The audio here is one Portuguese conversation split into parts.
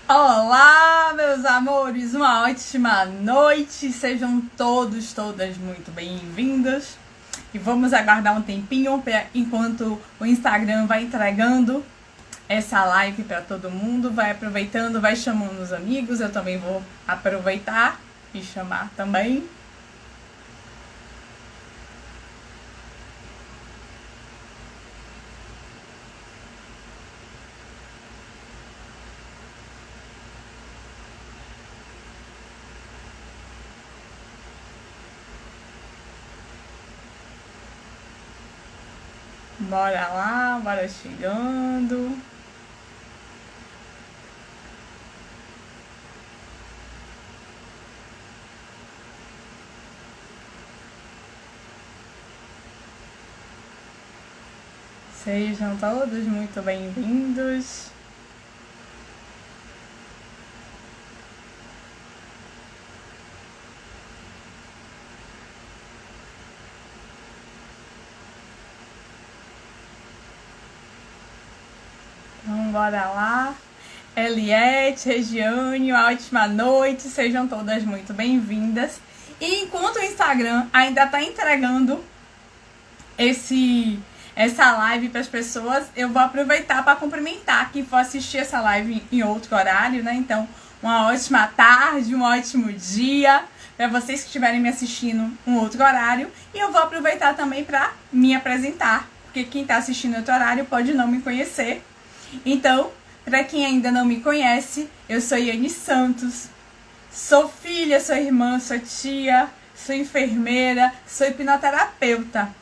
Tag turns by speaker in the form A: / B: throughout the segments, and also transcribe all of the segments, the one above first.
A: Olá, meus amores, uma ótima noite, sejam todas muito bem-vindos e vamos aguardar um tempinho enquanto o Instagram vai entregando essa live para todo mundo, vai aproveitando, vai chamando os amigos, eu também vou aproveitar e chamar também. Bora lá, bora chegando. Sejam todos muito bem-vindos. Então, bora lá. Eliette, Regiane, ótima noite, sejam todas muito bem-vindas. E enquanto o Instagram ainda está entregando essa live para as pessoas, eu vou aproveitar para cumprimentar quem for assistir essa live em outro horário, né? Então, uma ótima tarde, um ótimo dia para vocês que estiverem me assistindo em outro horário. E eu vou aproveitar também para me apresentar, porque quem está assistindo em outro horário pode não me conhecer. Então, para quem ainda não me conhece, eu sou Yane Santos, sou filha, sou irmã, sou tia, sou enfermeira, sou hipnoterapeuta.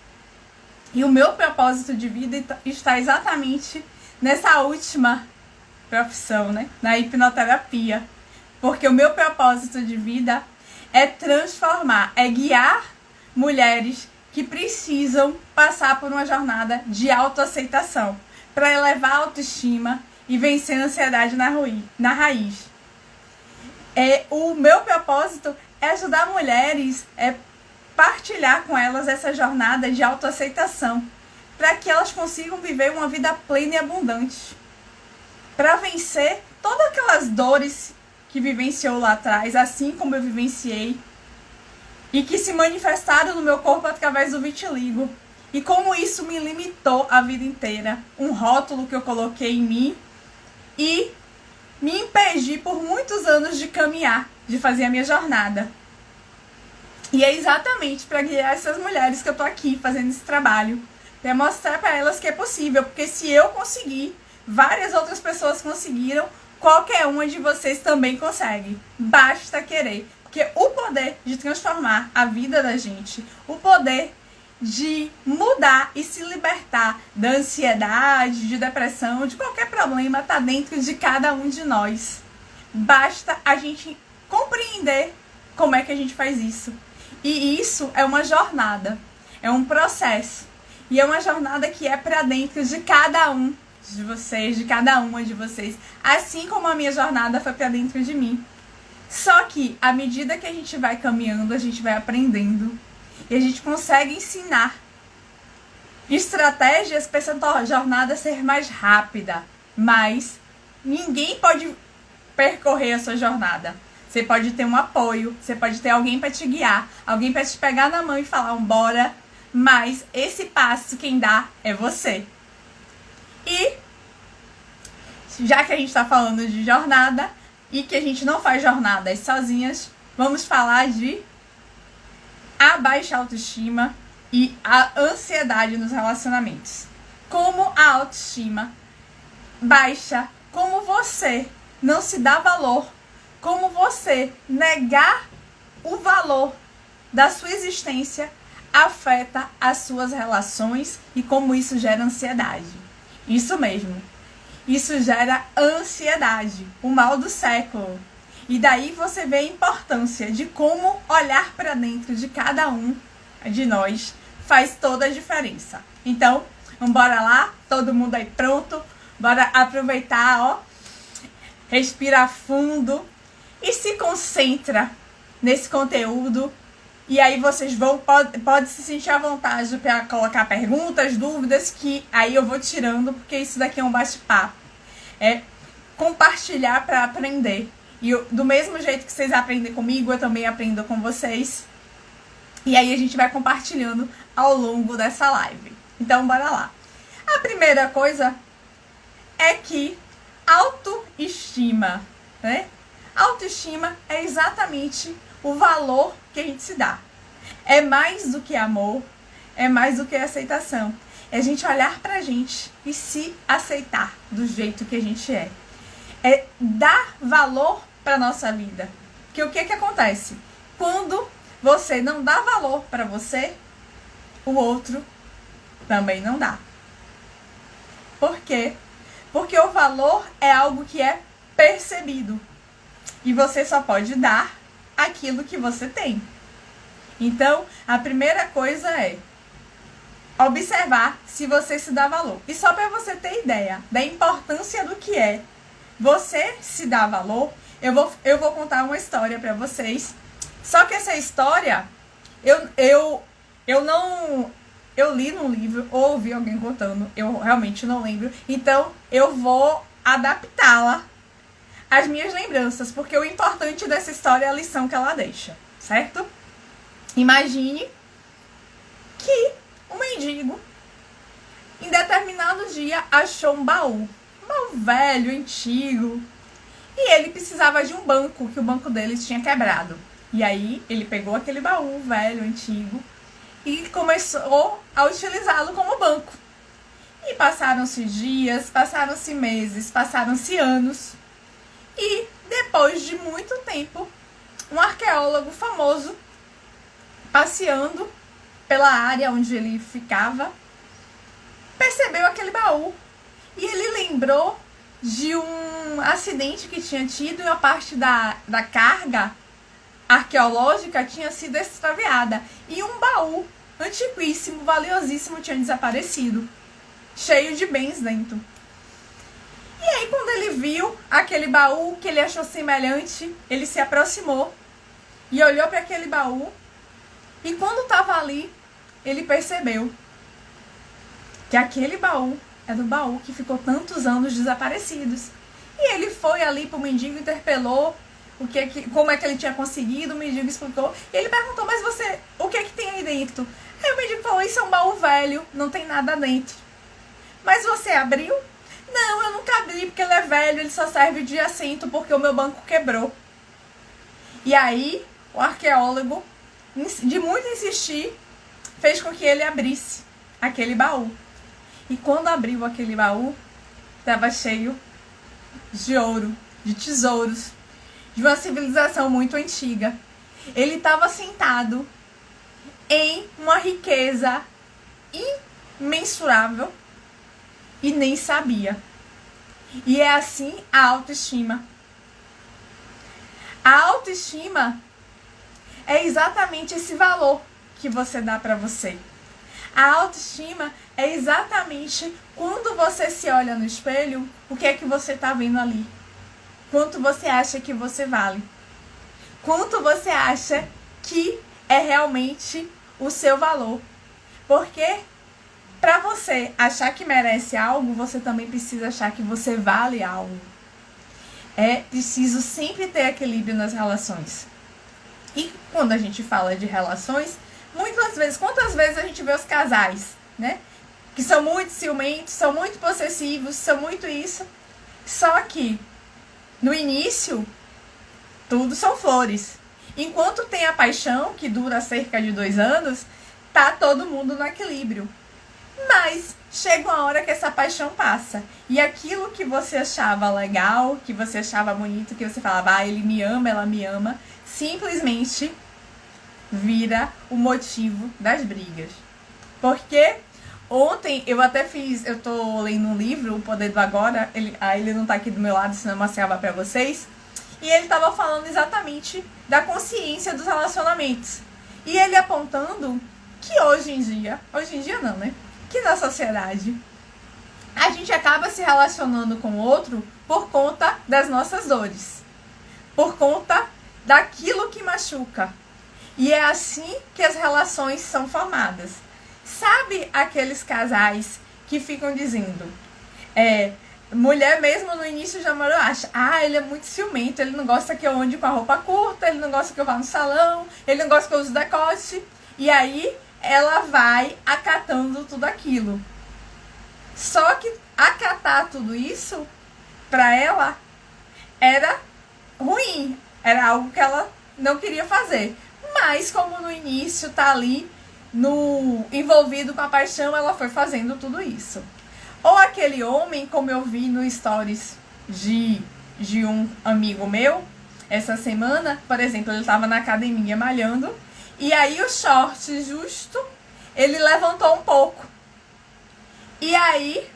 A: E o meu propósito de vida está exatamente nessa última profissão, né? Na hipnoterapia. Porque o meu propósito de vida é transformar, é guiar mulheres que precisam passar por uma jornada de autoaceitação para elevar a autoestima e vencer a ansiedade na raiz. O meu propósito é ajudar mulheres, partilhar com elas essa jornada de autoaceitação, para que elas consigam viver uma vida plena e abundante, para vencer todas aquelas dores que vivenciou lá atrás, assim como eu vivenciei, e que se manifestaram no meu corpo através do vitiligo. E como isso me limitou a vida inteira. Um rótulo que eu coloquei em mim e me impedi por muitos anos de caminhar, de fazer a minha jornada. E é exatamente para guiar essas mulheres que eu tô aqui fazendo esse trabalho. Para mostrar para elas que é possível. Porque se eu conseguir, várias outras pessoas conseguiram, qualquer uma de vocês também consegue. Basta querer. Porque o poder de transformar a vida da gente, o poder de mudar e se libertar da ansiedade, de depressão, de qualquer problema, está dentro de cada um de nós. Basta a gente compreender como é que a gente faz isso. E isso é uma jornada, é um processo. E é uma jornada que é para dentro de cada um de vocês, de cada uma de vocês. Assim como a minha jornada foi para dentro de mim. Só que, à medida que a gente vai caminhando, a gente vai aprendendo. E a gente consegue ensinar estratégias para essa jornada ser mais rápida. Mas ninguém pode percorrer a sua jornada. Você pode ter um apoio, você pode ter alguém para te guiar, alguém para te pegar na mão e falar, bora. Mas esse passo quem dá é você. E já que a gente está falando de jornada e que a gente não faz jornadas sozinhas, vamos falar de a baixa autoestima e a ansiedade nos relacionamentos. Como a autoestima baixa, como você não se dá valor, como você negar o valor da sua existência afeta as suas relações e como isso gera ansiedade. Isso mesmo. Isso gera ansiedade, o mal do século. E daí você vê a importância de como olhar para dentro de cada um de nós faz toda a diferença. Então, bora lá, todo mundo aí pronto, bora aproveitar, ó, respira fundo e se concentra nesse conteúdo. E aí vocês pode se sentir à vontade para colocar perguntas, dúvidas, que aí eu vou tirando, porque isso daqui é um bate-papo. compartilhar para aprender. E do mesmo jeito que vocês aprendem comigo, eu também aprendo com vocês. E aí a gente vai compartilhando ao longo dessa live. Então, bora lá. A primeira coisa é que autoestima, né? Autoestima é exatamente o valor que a gente se dá. É mais do que amor, é mais do que aceitação. É a gente olhar pra gente e se aceitar do jeito que a gente é. É dar valor pra nossa vida. Que o que acontece? Quando você não dá valor pra você, o outro também não dá. Por quê? Porque o valor é algo que é percebido. E você só pode dar aquilo que você tem. Então, a primeira coisa é observar se você se dá valor. E só para você ter ideia da importância do que é você se dar valor, eu vou contar uma história para vocês. Só que essa história, eu li num livro, ou ouvi alguém contando, eu realmente não lembro. Então, eu vou adaptá-la às minhas lembranças, porque o importante dessa história é a lição que ela deixa, certo? Imagine que um mendigo, em determinado dia, achou um baú velho, antigo, e ele precisava de um banco, que o banco dele tinha quebrado. E aí, ele pegou aquele baú velho, antigo, e começou a utilizá-lo como banco. E passaram-se dias, passaram-se meses, passaram-se anos, e depois de muito tempo, um arqueólogo famoso, passeando pela área onde ele ficava, percebeu aquele baú. E ele lembrou de um acidente que tinha tido e a parte da carga arqueológica tinha sido extraviada. E um baú antiquíssimo, valiosíssimo, tinha desaparecido, cheio de bens dentro. E aí, quando ele viu aquele baú que ele achou semelhante, ele se aproximou e olhou para aquele baú. E quando estava ali, ele percebeu que aquele baú era o baú que ficou tantos anos desaparecidos. E ele foi ali pro mendigo, interpelou como é que ele tinha conseguido. O mendigo explicou. E ele perguntou, mas você, o que é que tem aí dentro? Aí o mendigo falou, isso é um baú velho, não tem nada dentro. Mas você abriu? Não, eu nunca abri porque ele é velho, ele só serve de assento porque o meu banco quebrou. E aí, o arqueólogo, de muito insistir, fez com que ele abrisse aquele baú. E quando abriu aquele baú, estava cheio de ouro, de tesouros, de uma civilização muito antiga. Ele estava sentado em uma riqueza imensurável e nem sabia. E é assim a autoestima. A autoestima é exatamente esse valor que você dá para você. A autoestima é exatamente quando você se olha no espelho, o que é que você está vendo ali? Quanto você acha que você vale? Quanto você acha que é realmente o seu valor? Porque para você achar que merece algo, você também precisa achar que você vale algo. É preciso sempre ter equilíbrio nas relações. E quando a gente fala de relações, muitas vezes, quantas vezes a gente vê os casais, né? Que são muito ciumentos, são muito possessivos, são muito isso. Só que, no início, tudo são flores. Enquanto tem a paixão, que dura cerca de 2 anos, tá todo mundo no equilíbrio. Mas chega uma hora que essa paixão passa. E aquilo que você achava legal, que você achava bonito, que você falava, ele me ama, ela me ama, simplesmente vira o motivo das brigas. Porque ontem eu até eu tô lendo um livro, O Poder do Agora, ele não tá aqui do meu lado, senão eu mostrava pra vocês, e ele tava falando exatamente da consciência dos relacionamentos. E ele apontando que hoje em dia não, né? Que na sociedade a gente acaba se relacionando com o outro por conta das nossas dores, por conta daquilo que machuca. E é assim que as relações são formadas. Sabe aqueles casais que ficam dizendo, Mulher mesmo no início de namoro acha, ele é muito ciumento, ele não gosta que eu ande com a roupa curta, ele não gosta que eu vá no salão, ele não gosta que eu use decote. E aí ela vai acatando tudo aquilo. Só que acatar tudo isso, pra ela, era ruim. Era algo que ela não queria fazer. Mas como no início tá ali, envolvido com a paixão, ela foi fazendo tudo isso. Ou aquele homem, como eu vi no stories de um amigo meu, essa semana, por exemplo, ele estava na academia malhando, e aí o short justo, ele levantou um pouco. E aí,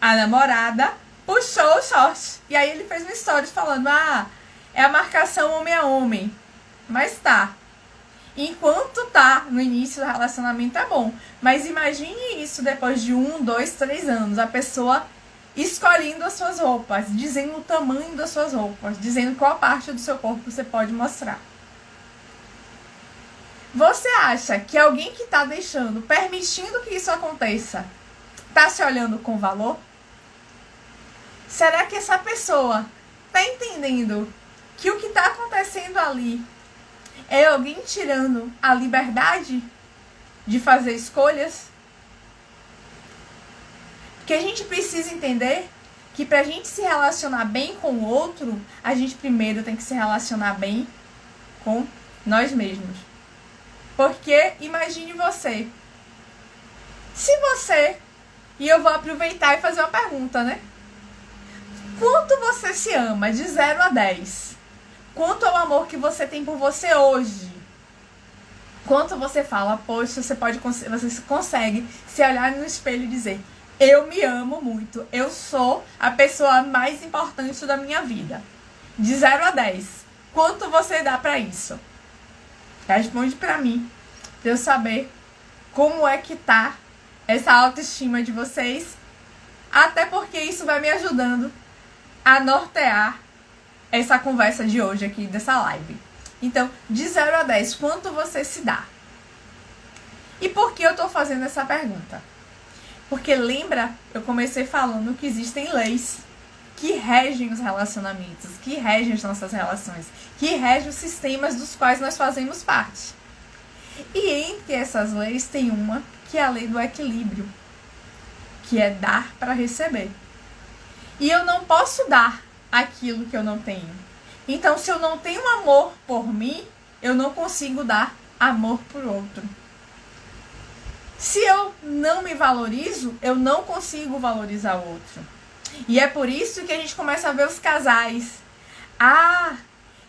A: a namorada puxou o short. E aí ele fez um stories falando, é a marcação homem a homem. Mas tá. Enquanto tá no início do relacionamento é bom. Mas imagine isso depois de 1, 2, 3 anos. A pessoa escolhendo as suas roupas, dizendo o tamanho das suas roupas, dizendo qual parte do seu corpo você pode mostrar. Você acha que alguém que tá deixando, permitindo que isso aconteça, tá se olhando com valor? Será que essa pessoa tá entendendo que o que tá acontecendo ali é alguém tirando a liberdade de fazer escolhas? Porque a gente precisa entender que pra gente se relacionar bem com o outro, a gente primeiro tem que se relacionar bem com nós mesmos. Porque imagine você. Se você... E eu vou aproveitar e fazer uma pergunta, né? Quanto você se ama de 0 a 10? Quanto é o amor que você tem por você hoje? Quanto você fala, poxa, você consegue se olhar no espelho e dizer, eu me amo muito, eu sou a pessoa mais importante da minha vida. De 0 a 10, quanto você dá pra isso? Responde pra mim, pra eu saber como é que tá essa autoestima de vocês, até porque isso vai me ajudando a nortear essa conversa de hoje aqui, dessa live. Então, de 0 a 10, quanto você se dá? E por que eu tô fazendo essa pergunta? Porque lembra, eu comecei falando que existem leis que regem os relacionamentos, que regem as nossas relações, que regem os sistemas dos quais nós fazemos parte. E entre essas leis tem uma que é a lei do equilíbrio, que é dar para receber. E eu não posso dar aquilo que eu não tenho. Então, se eu não tenho amor por mim, eu não consigo dar amor por outro. Se eu não me valorizo, eu não consigo valorizar o outro. E é por isso que a gente começa a ver os casais.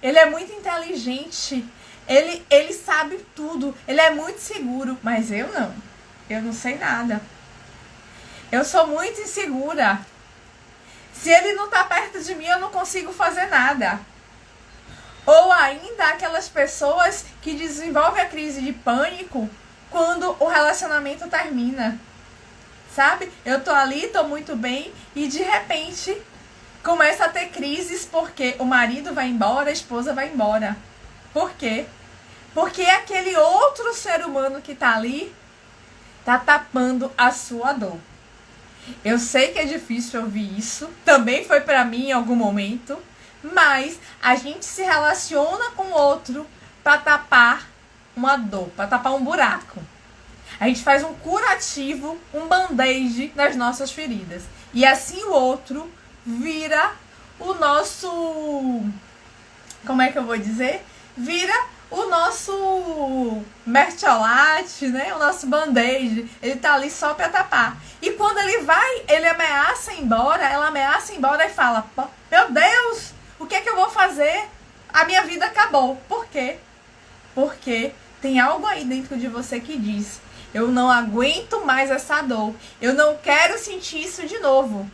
A: Ele é muito inteligente, ele sabe tudo, ele é muito seguro, mas eu não sei nada. Eu sou muito insegura. Se ele não tá perto de mim, eu não consigo fazer nada. Ou ainda aquelas pessoas que desenvolvem a crise de pânico quando o relacionamento termina. Sabe? Eu tô ali, tô muito bem e de repente começa a ter crises porque o marido vai embora, a esposa vai embora. Por quê? Porque aquele outro ser humano que tá ali tá tapando a sua dor. Eu sei que é difícil ouvir isso, também foi pra mim em algum momento, mas a gente se relaciona com o outro pra tapar uma dor, pra tapar um buraco. A gente faz um curativo, um band-aid nas nossas feridas. E assim o outro vira o nosso... Como é que eu vou dizer? Vira o nosso mertiolate, né? O nosso band-aid. Ele tá ali só pra tapar. E quando ele vai, ele ameaça ir embora, ela ameaça ir embora e fala, meu Deus, o que é que eu vou fazer? A minha vida acabou. Por quê? Porque tem algo aí dentro de você que diz, eu não aguento mais essa dor. Eu não quero sentir isso de novo.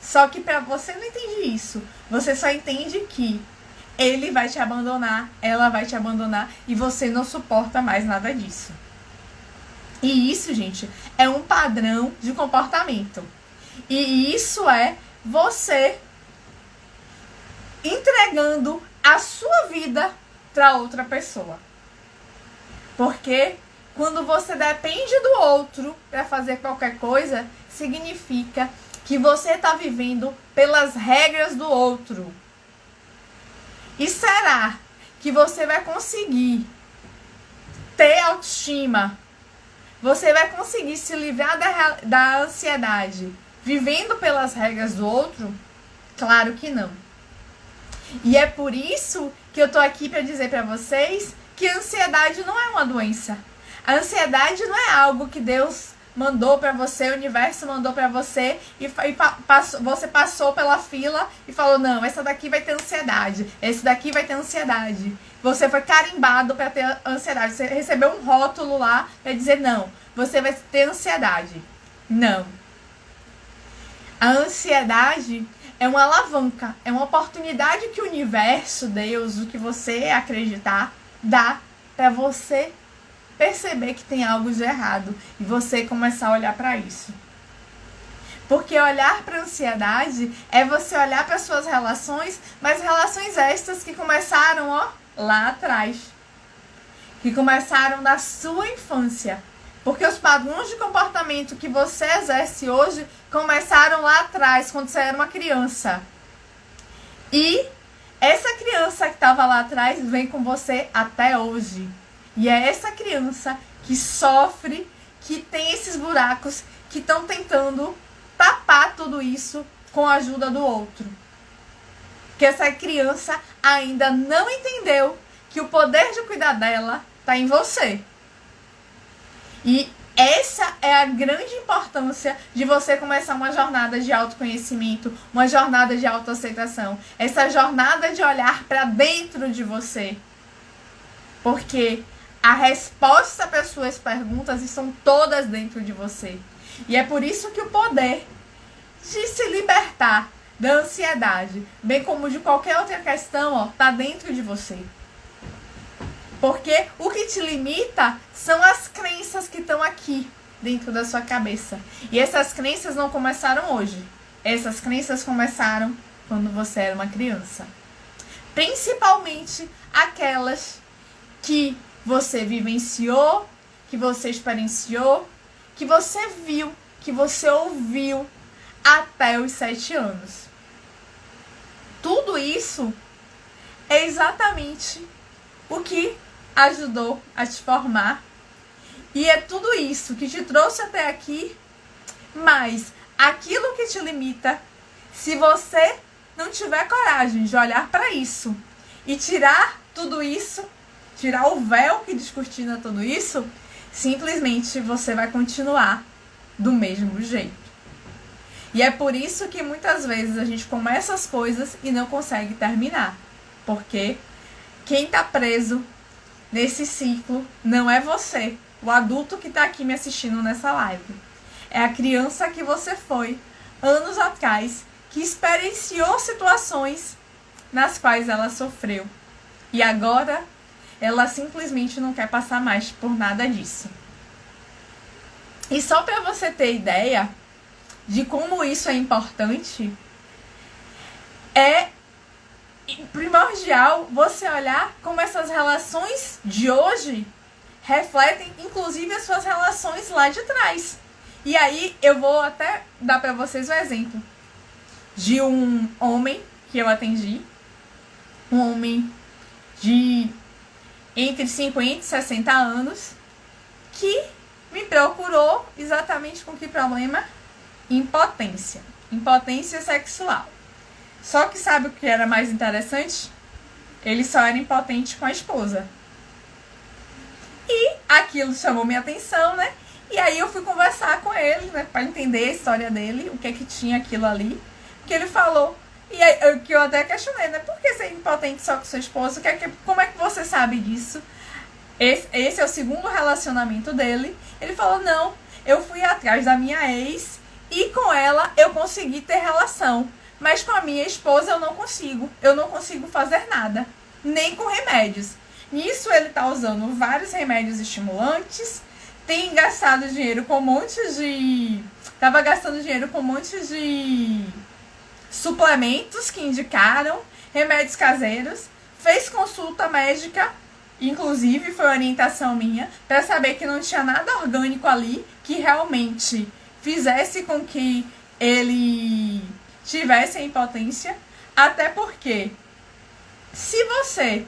A: Só que pra você não entende isso. Você só entende que ele vai te abandonar, ela vai te abandonar e você não suporta mais nada disso. E isso, gente, é um padrão de comportamento. E isso é você entregando a sua vida para outra pessoa. Porque quando você depende do outro para fazer qualquer coisa, significa que você está vivendo pelas regras do outro? E será que você vai conseguir ter autoestima? Você vai conseguir se livrar da ansiedade vivendo pelas regras do outro? Claro que não. E é por isso que eu tô aqui para dizer para vocês que a ansiedade não é uma doença. A ansiedade não é algo que Deus mandou para você, o universo mandou para você e você passou pela fila e falou, não, essa daqui vai ter ansiedade, esse daqui vai ter ansiedade. Você foi carimbado para ter ansiedade, você recebeu um rótulo lá para dizer, não, você vai ter ansiedade. Não. A ansiedade é uma alavanca, é uma oportunidade que o universo, Deus, o que você acreditar, dá para você perceber que tem algo de errado e você começar a olhar para isso. Porque olhar para a ansiedade é você olhar para suas relações, mas relações estas que começaram, lá atrás. Que começaram na sua infância. Porque os padrões de comportamento que você exerce hoje começaram lá atrás, quando você era uma criança. E essa criança que estava lá atrás vem com você até hoje. E é essa criança que sofre, que tem esses buracos, que estão tentando tapar tudo isso com a ajuda do outro. Que essa criança ainda não entendeu que o poder de cuidar dela está em você. E essa é a grande importância de você começar uma jornada de autoconhecimento, uma jornada de autoaceitação. Essa jornada de olhar para dentro de você. Porque a resposta para as suas perguntas estão todas dentro de você. E é por isso que o poder de se libertar da ansiedade, bem como de qualquer outra questão, está dentro de você. Porque o que te limita são as crenças que estão aqui dentro da sua cabeça. E essas crenças não começaram hoje. Essas crenças começaram quando você era uma criança. Principalmente aquelas que você vivenciou, que você experienciou, que você viu, que você ouviu até os 7 anos. Tudo isso é exatamente o que ajudou a te formar. E é tudo isso que te trouxe até aqui, mas aquilo que te limita, se você não tiver coragem de olhar para isso e tirar tudo isso, tirar o véu que descortina tudo isso, simplesmente você vai continuar do mesmo jeito. E é por isso que muitas vezes a gente começa as coisas e não consegue terminar. Porque quem está preso nesse ciclo não é você, o adulto que está aqui me assistindo nessa live. É a criança que você foi anos atrás, que experienciou situações nas quais ela sofreu. E agora ela simplesmente não quer passar mais por nada disso. E só para você ter ideia de como isso é importante, é primordial você olhar como essas relações de hoje refletem inclusive as suas relações lá de trás. E aí eu vou até dar para vocês um exemplo de um homem que eu atendi, um homem de entre 50 e 60 anos, que me procurou exatamente com que problema? Impotência. Impotência sexual. Só que sabe o que era mais interessante? Ele só era impotente com a esposa. E aquilo chamou minha atenção, né? E aí eu fui conversar com ele, né? Pra entender a história dele, o que é que tinha aquilo ali. Que ele falou. E aí, que eu até questionei, né? Por que ser impotente só com sua esposa? Como é que você sabe disso? Esse é o segundo relacionamento dele. Ele falou, não, eu fui atrás da minha ex e com ela eu consegui ter relação. Mas com a minha esposa eu não consigo fazer nada, nem com remédios. Nisso ele tá usando vários remédios estimulantes, tem gastado dinheiro com um monte de... Tava gastando dinheiro com um monte de suplementos que indicaram, remédios caseiros, fez consulta médica, inclusive foi orientação minha, para saber que não tinha nada orgânico ali, que realmente fizesse com que ele tivesse a impotência, até porque se você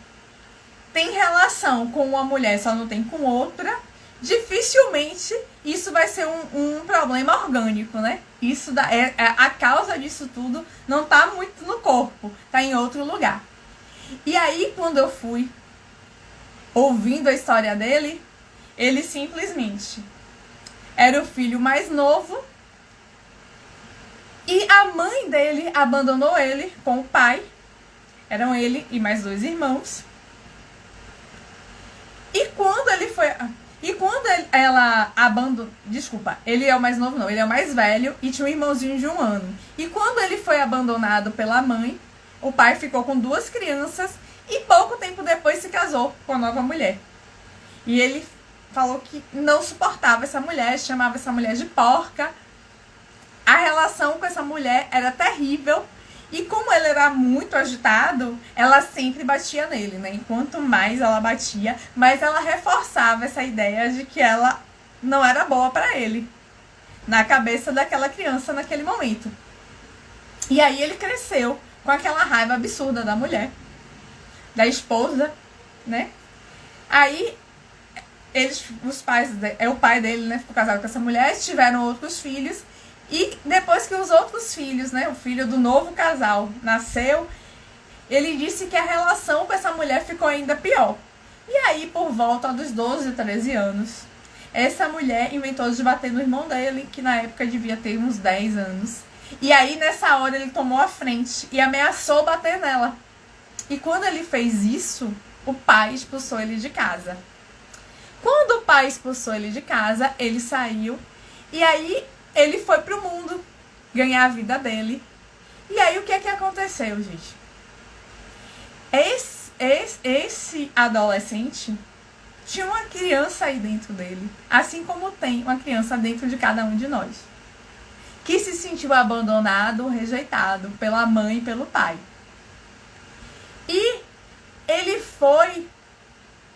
A: tem relação com uma mulher, só não tem com outra, dificilmente isso vai ser um problema orgânico, né? Isso a causa disso tudo não tá muito no corpo, tá em outro lugar. E aí, quando eu fui ouvindo a história dele, ele simplesmente era o filho mais novo e a mãe dele abandonou ele com o pai. Eram ele e mais 2 irmãos. E quando ela abandonou... Desculpa, ele é o mais novo, não. Ele é o mais velho e tinha um irmãozinho de 1 ano. E quando ele foi abandonado pela mãe, o pai ficou com 2 crianças e pouco tempo depois se casou com a nova mulher. E ele falou que não suportava essa mulher, chamava essa mulher de porca. A relação com essa mulher era terrível. E como ele era muito agitado, ela sempre batia nele, né? E quanto mais ela batia, mais ela reforçava essa ideia de que ela não era boa pra ele, na cabeça daquela criança naquele momento. E aí ele cresceu com aquela raiva absurda da mulher, da esposa, né? Aí o pai dele, né, ficou casado com essa mulher, tiveram outros filhos. E depois que os outros filhos, né, o filho do novo casal nasceu, ele disse que a relação com essa mulher ficou ainda pior. E aí, por volta dos 12, 13 anos, essa mulher inventou de bater no irmão dele, que na época devia ter uns 10 anos. E aí, nessa hora, ele tomou a frente e ameaçou bater nela. E quando ele fez isso, o pai expulsou ele de casa. Quando o pai expulsou ele de casa, ele saiu e aí ele foi pro mundo ganhar a vida dele. E aí o que é que aconteceu, gente? Esse adolescente tinha uma criança aí dentro dele, assim como tem uma criança dentro de cada um de nós, que se sentiu abandonado, rejeitado pela mãe e pelo pai. E ele foi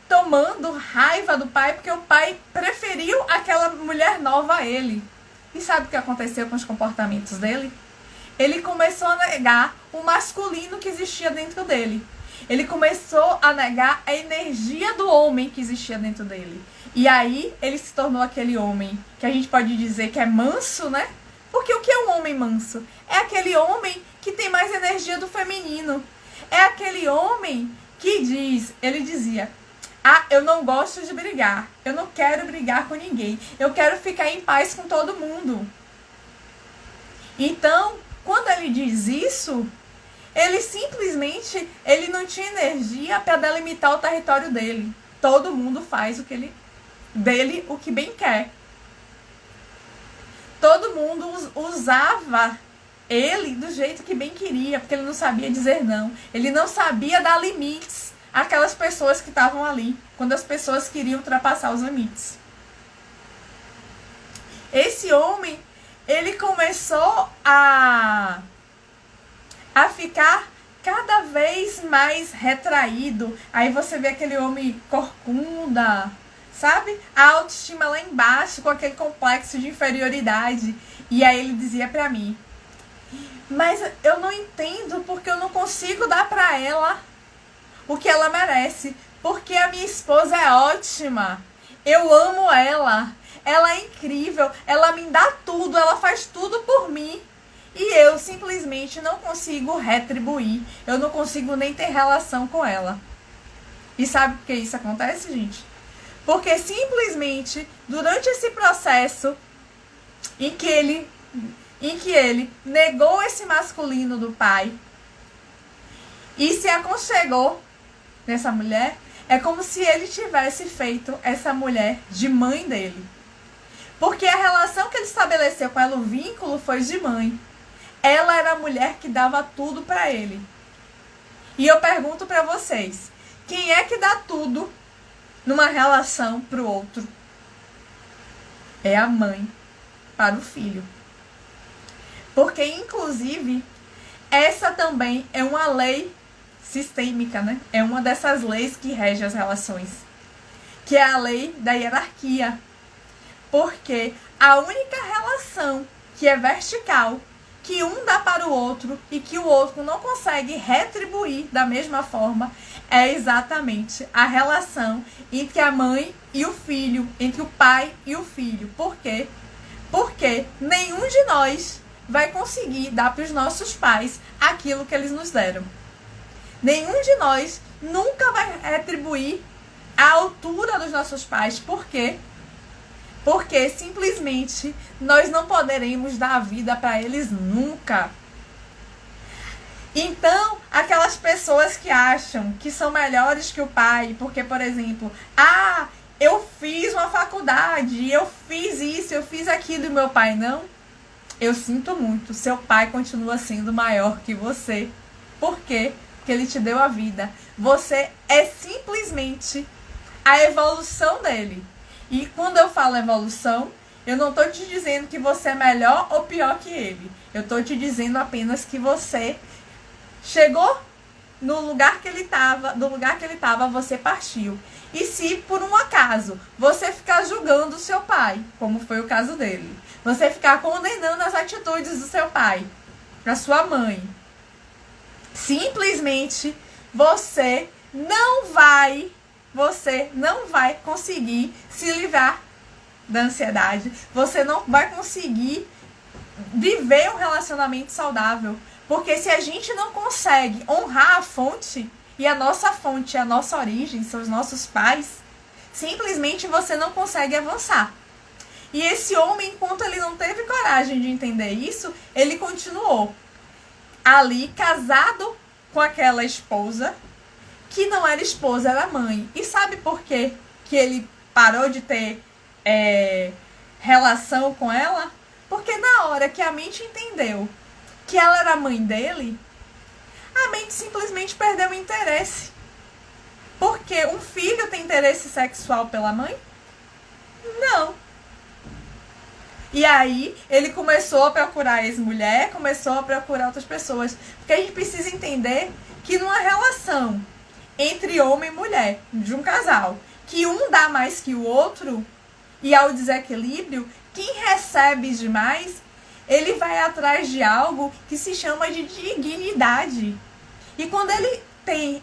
A: tomando raiva do pai porque o pai preferiu aquela mulher nova a ele. E sabe o que aconteceu com os comportamentos dele? Ele começou a negar o masculino que existia dentro dele. Ele começou a negar a energia do homem que existia dentro dele. E aí ele se tornou aquele homem que a gente pode dizer que é manso, né? Porque o que é um homem manso? É aquele homem que tem mais energia do feminino. É aquele homem que ele dizia: ah, eu não gosto de brigar. Eu não quero brigar com ninguém. Eu quero ficar em paz com todo mundo. Então, quando ele diz isso, ele simplesmente não tinha energia para delimitar o território dele. Todo mundo faz o que bem quer. Todo mundo usava ele do jeito que bem queria, porque ele não sabia dizer não. Ele não sabia dar limites àquelas pessoas que estavam ali, quando as pessoas queriam ultrapassar os limites. Esse homem, ele começou a ficar cada vez mais retraído. Aí você vê aquele homem corcunda, sabe? A autoestima lá embaixo, com aquele complexo de inferioridade. E aí ele dizia pra mim: mas eu não entendo porque eu não consigo dar pra ela o que ela merece. Porque a minha esposa é ótima. Eu amo ela. Ela é incrível. Ela me dá tudo. Ela faz tudo por mim. E eu simplesmente não consigo retribuir. Eu não consigo nem ter relação com ela. E sabe por que isso acontece, gente? Porque simplesmente, durante esse processo em que ele negou esse masculino do pai e se aconchegou nessa mulher, é como se ele tivesse feito essa mulher de mãe dele. Porque a relação que ele estabeleceu com ela, o vínculo foi de mãe. Ela era a mulher que dava tudo pra ele. E eu pergunto pra vocês, quem é que dá tudo numa relação pro outro? É a mãe para o filho. Porque, inclusive, essa também é uma lei sistêmica, né? É uma dessas leis que rege as relações, que é a lei da hierarquia. Porque a única relação que é vertical, que um dá para o outro e que o outro não consegue retribuir da mesma forma, é exatamente a relação entre a mãe e o filho, entre o pai e o filho. Por quê? Porque nenhum de nós vai conseguir dar para os nossos pais aquilo que eles nos deram. Nenhum de nós nunca vai retribuir a altura dos nossos pais. Por quê? Porque simplesmente nós não poderemos dar a vida para eles nunca. Então, aquelas pessoas que acham que são melhores que o pai, porque, por exemplo, eu fiz uma faculdade, eu fiz isso, eu fiz aquilo e meu pai não. Eu sinto muito, seu pai continua sendo maior que você. Por quê? Porque ele te deu a vida. Você é simplesmente a evolução dele. E quando eu falo evolução, eu não estou te dizendo que você é melhor ou pior que ele. Eu estou te dizendo apenas que você chegou no lugar que ele estava, do lugar que ele estava, você partiu. E se por um acaso você ficar julgando o seu pai, como foi o caso dele, você ficar condenando as atitudes do seu pai, da sua mãe, simplesmente você não vai conseguir se livrar da ansiedade. Você não vai conseguir viver um relacionamento saudável. Porque se a gente não consegue honrar a fonte, e a nossa fonte, a nossa origem, são os nossos pais, simplesmente você não consegue avançar. E esse homem, enquanto ele não teve coragem de entender isso, ele continuou ali casado com aquela esposa, que não era esposa, era mãe. E sabe por quê que ele parou de ter relação com ela? Porque na hora que a mente entendeu que ela era a mãe dele, a mente simplesmente perdeu o interesse. Porque um filho tem interesse sexual pela mãe? Não. E aí ele começou a procurar ex-mulher, começou a procurar outras pessoas. Porque a gente precisa entender que numa relação entre homem e mulher, de um casal, que um dá mais que o outro, e ao desequilíbrio, quem recebe demais, ele vai atrás de algo que se chama de dignidade. E quando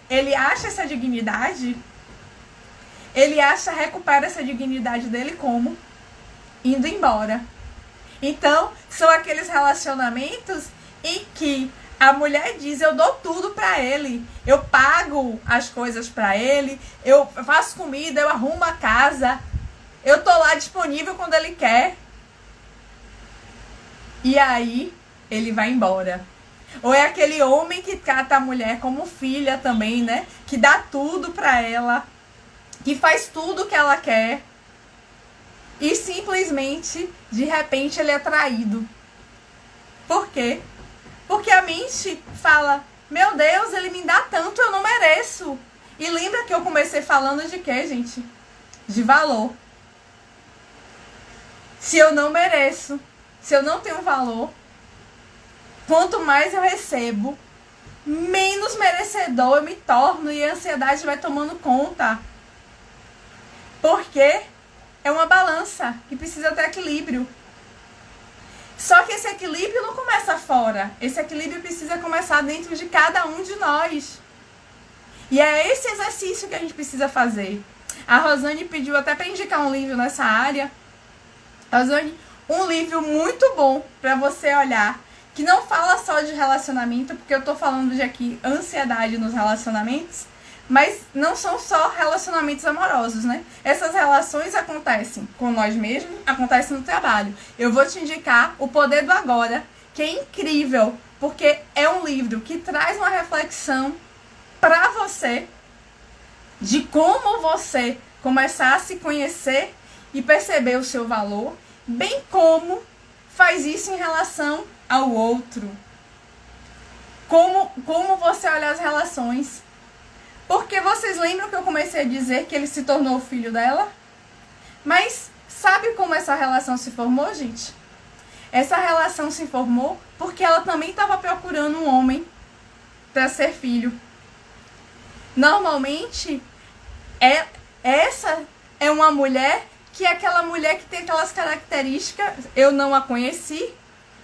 A: ele acha essa dignidade, recupera essa dignidade dele como? Indo embora. Então, são aqueles relacionamentos em que a mulher diz, eu dou tudo pra ele, eu pago as coisas pra ele, eu faço comida, eu arrumo a casa, eu tô lá disponível quando ele quer. E aí, ele vai embora. Ou é aquele homem que trata a mulher como filha também, né? Que dá tudo pra ela, que faz tudo que ela quer. E simplesmente, de repente, ele é traído. Por quê? Porque a mente fala, meu Deus, ele me dá tanto, eu não mereço. E lembra que eu comecei falando de quê, gente? De valor. Se eu não mereço, se eu não tenho valor, quanto mais eu recebo, menos merecedor eu me torno e a ansiedade vai tomando conta. Porque é uma balança que precisa ter equilíbrio. Só que esse equilíbrio não começa fora. Esse equilíbrio precisa começar dentro de cada um de nós. E é esse exercício que a gente precisa fazer. A Rosane pediu até para indicar um livro nessa área. Rosane, um livro muito bom para você olhar, que não fala só de relacionamento, porque eu tô falando de aqui ansiedade nos relacionamentos, mas não são só relacionamentos amorosos, né? Essas relações acontecem com nós mesmos, acontecem no trabalho. Eu vou te indicar O Poder do Agora, que é incrível, porque é um livro que traz uma reflexão para você de como você começar a se conhecer e perceber o seu valor, bem como faz isso em relação ao outro. Como você olha as relações. Porque vocês lembram que eu comecei a dizer que ele se tornou o filho dela? Mas sabe como essa relação se formou, gente? Essa relação se formou porque ela também estava procurando um homem para ser filho. Normalmente, essa é uma mulher que é aquela mulher que tem aquelas características. Eu não a conheci,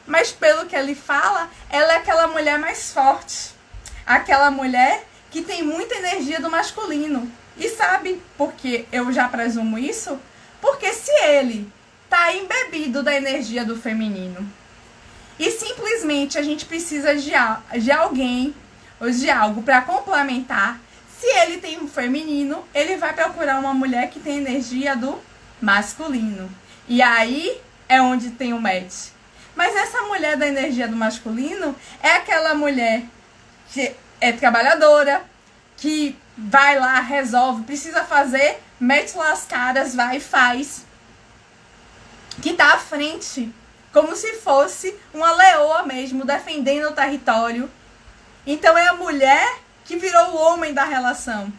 A: mas pelo que ele fala, ela é aquela mulher mais forte. Aquela mulher que tem muita energia do masculino. E sabe por que eu já presumo isso? Porque se ele tá embebido da energia do feminino e simplesmente a gente precisa de alguém ou de algo para complementar, se ele tem um feminino, ele vai procurar uma mulher que tem energia do masculino. E aí é onde tem o match. Mas essa mulher da energia do masculino é aquela mulher que é trabalhadora, que vai lá, resolve, precisa fazer, mete lá as caras, vai e faz. Que tá à frente, como se fosse uma leoa mesmo, defendendo o território. Então é a mulher que virou o homem da relação.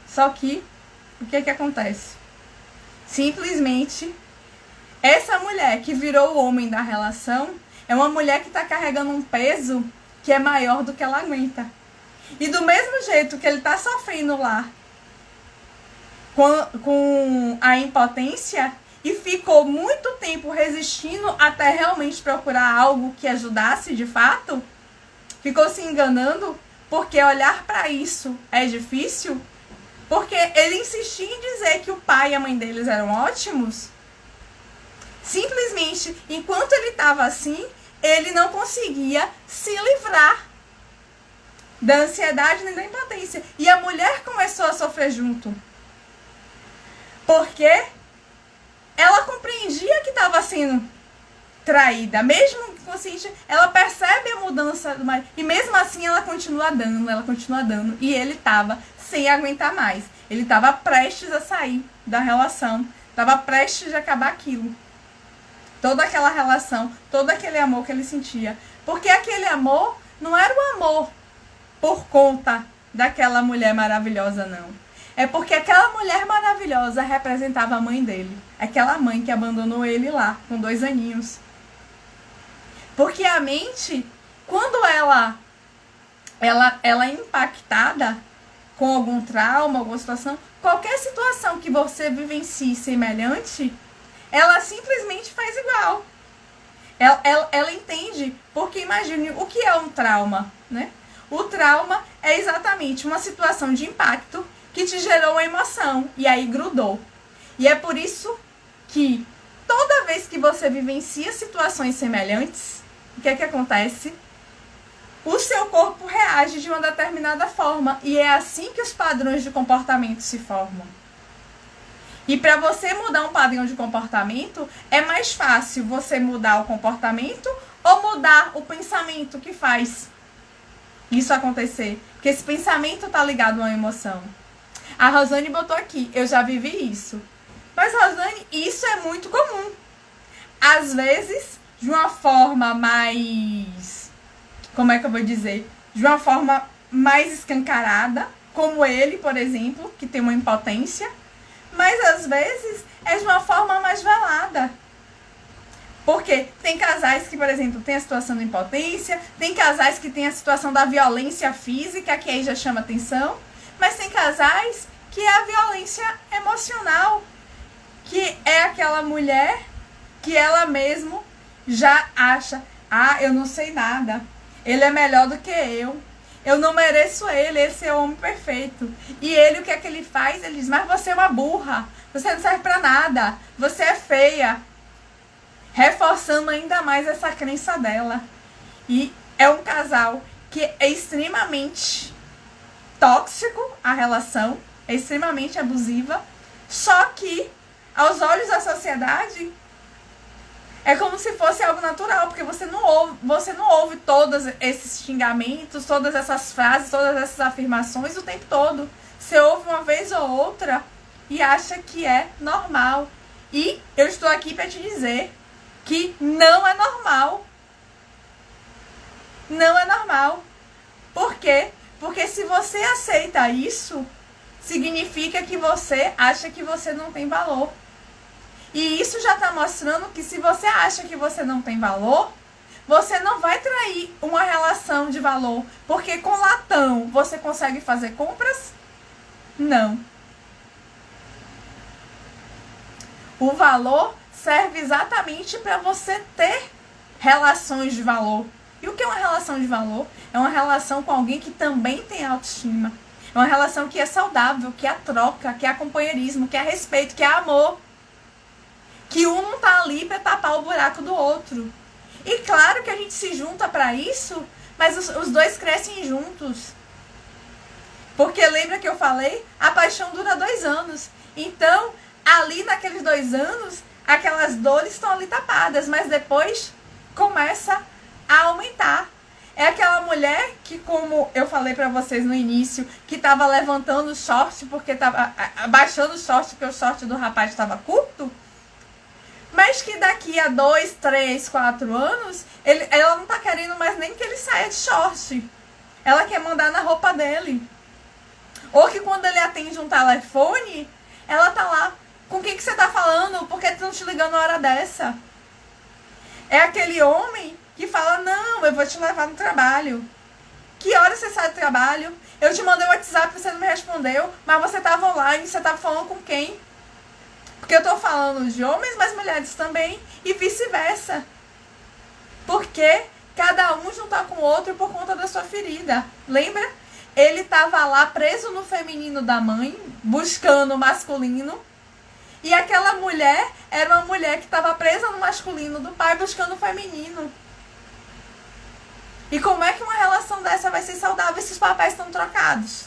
A: Só que, o que que acontece? Simplesmente, essa mulher que virou o homem da relação é uma mulher que está carregando um peso que é maior do que ela aguenta. E do mesmo jeito que ele está sofrendo lá com a impotência e ficou muito tempo resistindo até realmente procurar algo que ajudasse de fato, ficou se enganando porque olhar para isso é difícil, porque ele insistia em dizer que o pai e a mãe deles eram ótimos. Simplesmente, enquanto ele estava assim, ele não conseguia se livrar da ansiedade nem da impotência. E a mulher começou a sofrer junto. Porque ela compreendia que estava sendo traída. Mesmo consciente, ela percebe a mudança do marido. E mesmo assim ela continua dando. E ele estava sem aguentar mais. Ele estava prestes a sair da relação. Estava prestes a acabar aquilo. Toda aquela relação, todo aquele amor que ele sentia. Porque aquele amor não era o amor por conta daquela mulher maravilhosa, não. É porque aquela mulher maravilhosa representava a mãe dele. Aquela mãe que abandonou ele lá, com 2 aninhos. Porque a mente, quando ela é impactada com algum trauma, alguma situação, qualquer situação que você vivencie semelhante, ela simplesmente faz igual. Ela entende, porque imagine o que é um trauma, né? O trauma é exatamente uma situação de impacto que te gerou uma emoção e aí grudou. E é por isso que toda vez que você vivencia situações semelhantes, o que é que acontece? O seu corpo reage de uma determinada forma e é assim que os padrões de comportamento se formam. E para você mudar um padrão de comportamento, é mais fácil você mudar o comportamento ou mudar o pensamento que faz isso acontecer. Porque esse pensamento está ligado a uma emoção. A Rosane botou aqui, eu já vivi isso. Mas, Rosane, isso é muito comum. Às vezes, de uma forma mais... Como é que eu vou dizer? De uma forma mais escancarada, como ele, por exemplo, que tem uma impotência. Mas, às vezes, é de uma forma mais velada. Porque tem casais que, por exemplo, tem a situação da impotência, tem casais que tem a situação da violência física, que aí já chama atenção, mas tem casais que é a violência emocional, que é aquela mulher que ela mesmo já acha, eu não sei nada, ele é melhor do que eu não mereço ele, esse é o homem perfeito. E ele, o que é que ele faz? Ele diz, mas você é uma burra, você não serve pra nada, você é feia. Reforçando ainda mais essa crença dela. E é um casal que é extremamente tóxico, a relação, é extremamente abusiva, só que, aos olhos da sociedade, é como se fosse algo natural, porque você não ouve todos esses xingamentos, todas essas frases, todas essas afirmações o tempo todo. Você ouve uma vez ou outra e acha que é normal. E eu estou aqui para te dizer que não é normal. Não é normal. Por quê? Porque se você aceita isso, significa que você acha que você não tem valor. E isso já está mostrando que se você acha que você não tem valor, você não vai trair uma relação de valor. Porque com latão você consegue fazer compras? Não. O valor serve exatamente para você ter relações de valor. E o que é uma relação de valor? É uma relação com alguém que também tem autoestima. É uma relação que é saudável, que é troca, que é companheirismo, que é respeito, que é amor. Que um não tá ali pra tapar o buraco do outro. E claro que a gente se junta pra isso, mas os dois crescem juntos. Porque lembra que eu falei? A paixão dura 2 anos. Então, ali naqueles 2 anos, aquelas dores estão ali tapadas, mas depois começa a aumentar. É aquela mulher que, como eu falei pra vocês no início, que tava levantando o short porque tava abaixando o short porque o short do rapaz estava curto, mas que daqui a 2, 3, 4 anos, ela não tá querendo mais nem que ele saia de short. Ela quer mandar na roupa dele. Ou que quando ele atende um telefone, ela tá lá, com quem que você tá falando? Por que estão te ligando na hora dessa? É aquele homem que fala, não, eu vou te levar no trabalho. Que hora você sai do trabalho? Eu te mandei o WhatsApp, você não me respondeu, mas você tava online, você tava falando com quem? Porque eu tô falando de homens, mas mulheres também, e vice-versa. Porque cada um juntar com o outro por conta da sua ferida. Lembra? Ele tava lá preso no feminino da mãe, buscando o masculino. E aquela mulher era uma mulher que estava presa no masculino do pai, buscando o feminino. E como é que uma relação dessa vai ser saudável se os papéis estão trocados?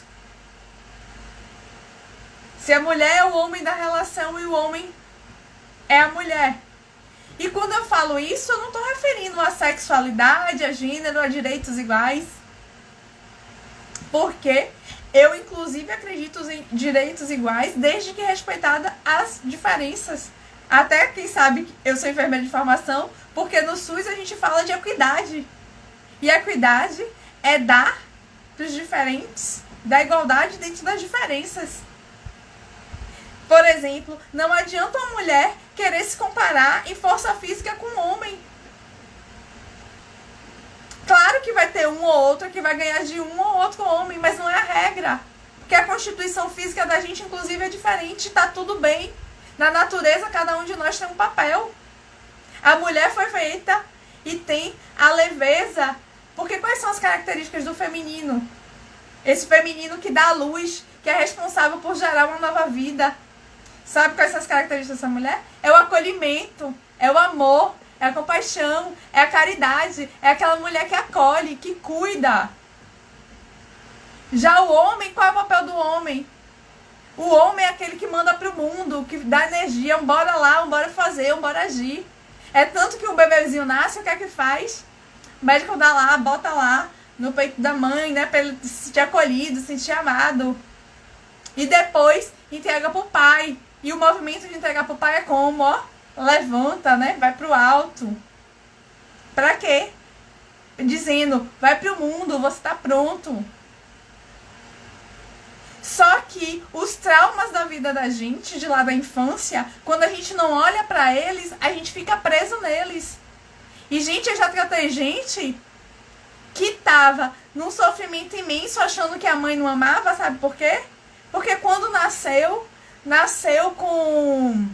A: Se a mulher é o homem da relação e o homem é a mulher. E quando eu falo isso, eu não estou referindo a sexualidade, a gênero, a direitos iguais. Porque eu, inclusive, acredito em direitos iguais, desde que respeitada as diferenças. Até, quem sabe, eu sou enfermeira de formação, porque no SUS a gente fala de equidade. E a equidade é dar para os diferentes, da igualdade dentro das diferenças. Por exemplo, não adianta uma mulher querer se comparar em força física com um homem. Claro que vai ter um ou outro que vai ganhar de um ou outro homem, mas não é a regra. Porque a constituição física da gente, inclusive, é diferente, tá tudo bem. Na natureza, cada um de nós tem um papel. A mulher foi feita e tem a leveza. Porque quais são as características do feminino? Esse feminino que dá a luz, que é responsável por gerar uma nova vida. Sabe quais são as características dessa mulher? É o acolhimento, é o amor, é a compaixão, é a caridade, é aquela mulher que acolhe, que cuida. Já o homem, qual é o papel do homem? O homem é aquele que manda pro mundo, que dá energia, bora lá, bora fazer, bora agir. É tanto que o bebezinho nasce, o que é que faz? O médico dá lá, bota lá no peito da mãe, né, pra ele se sentir acolhido, se sentir amado. E depois entrega pro pai. E o movimento de entregar pro pai é como, ó? Levanta, né? Vai pro alto. Pra quê? Dizendo, vai pro mundo, você tá pronto. Só que os traumas da vida da gente, de lá da infância, quando a gente não olha pra eles, a gente fica preso neles. E, gente, eu já tratei gente que tava num sofrimento imenso, achando que a mãe não amava, sabe por quê? Porque quando nasceu com...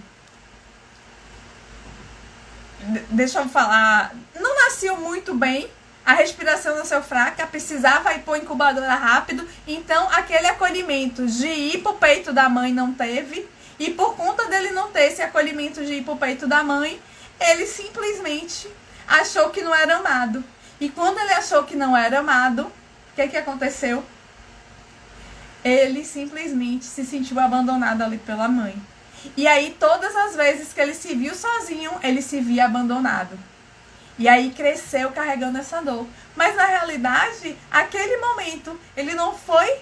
A: Deixa eu falar, não nasceu muito bem, a respiração nasceu fraca, precisava ir pôr incubadora rápido, então aquele acolhimento de ir pro peito da mãe não teve, e por conta dele não ter esse acolhimento de ir pro peito da mãe, ele simplesmente achou que não era amado. E quando ele achou que não era amado, o que aconteceu? Ele simplesmente se sentiu abandonado ali pela mãe. E aí, todas as vezes que ele se viu sozinho, ele se via abandonado. E aí cresceu carregando essa dor. Mas na realidade, aquele momento, ele não foi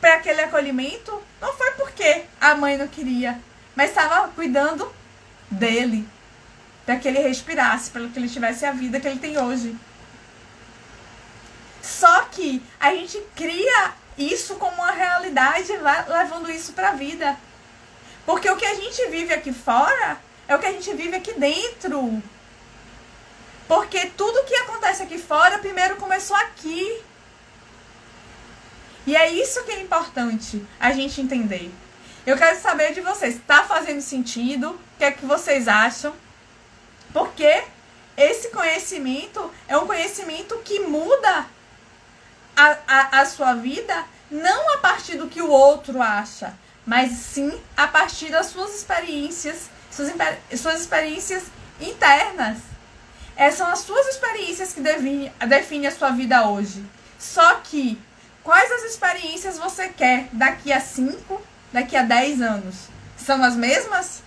A: para aquele acolhimento, não foi porque a mãe não queria, mas estava cuidando dele, para que ele respirasse, para que ele tivesse a vida que ele tem hoje. Só que a gente cria isso como uma realidade, vai levando isso para a vida. Porque o que a gente vive aqui fora é o que a gente vive aqui dentro. Porque tudo que acontece aqui fora primeiro começou aqui. E é isso que é importante a gente entender. Eu quero saber de vocês, tá fazendo sentido? O que é que vocês acham? Porque esse conhecimento é um conhecimento que muda a sua vida, não a partir do que o outro acha, mas sim a partir das suas experiências, suas experiências internas. Essas são as suas experiências que definem a sua vida hoje. Só que, quais as experiências você quer daqui a 5, daqui a 10 anos? São as mesmas?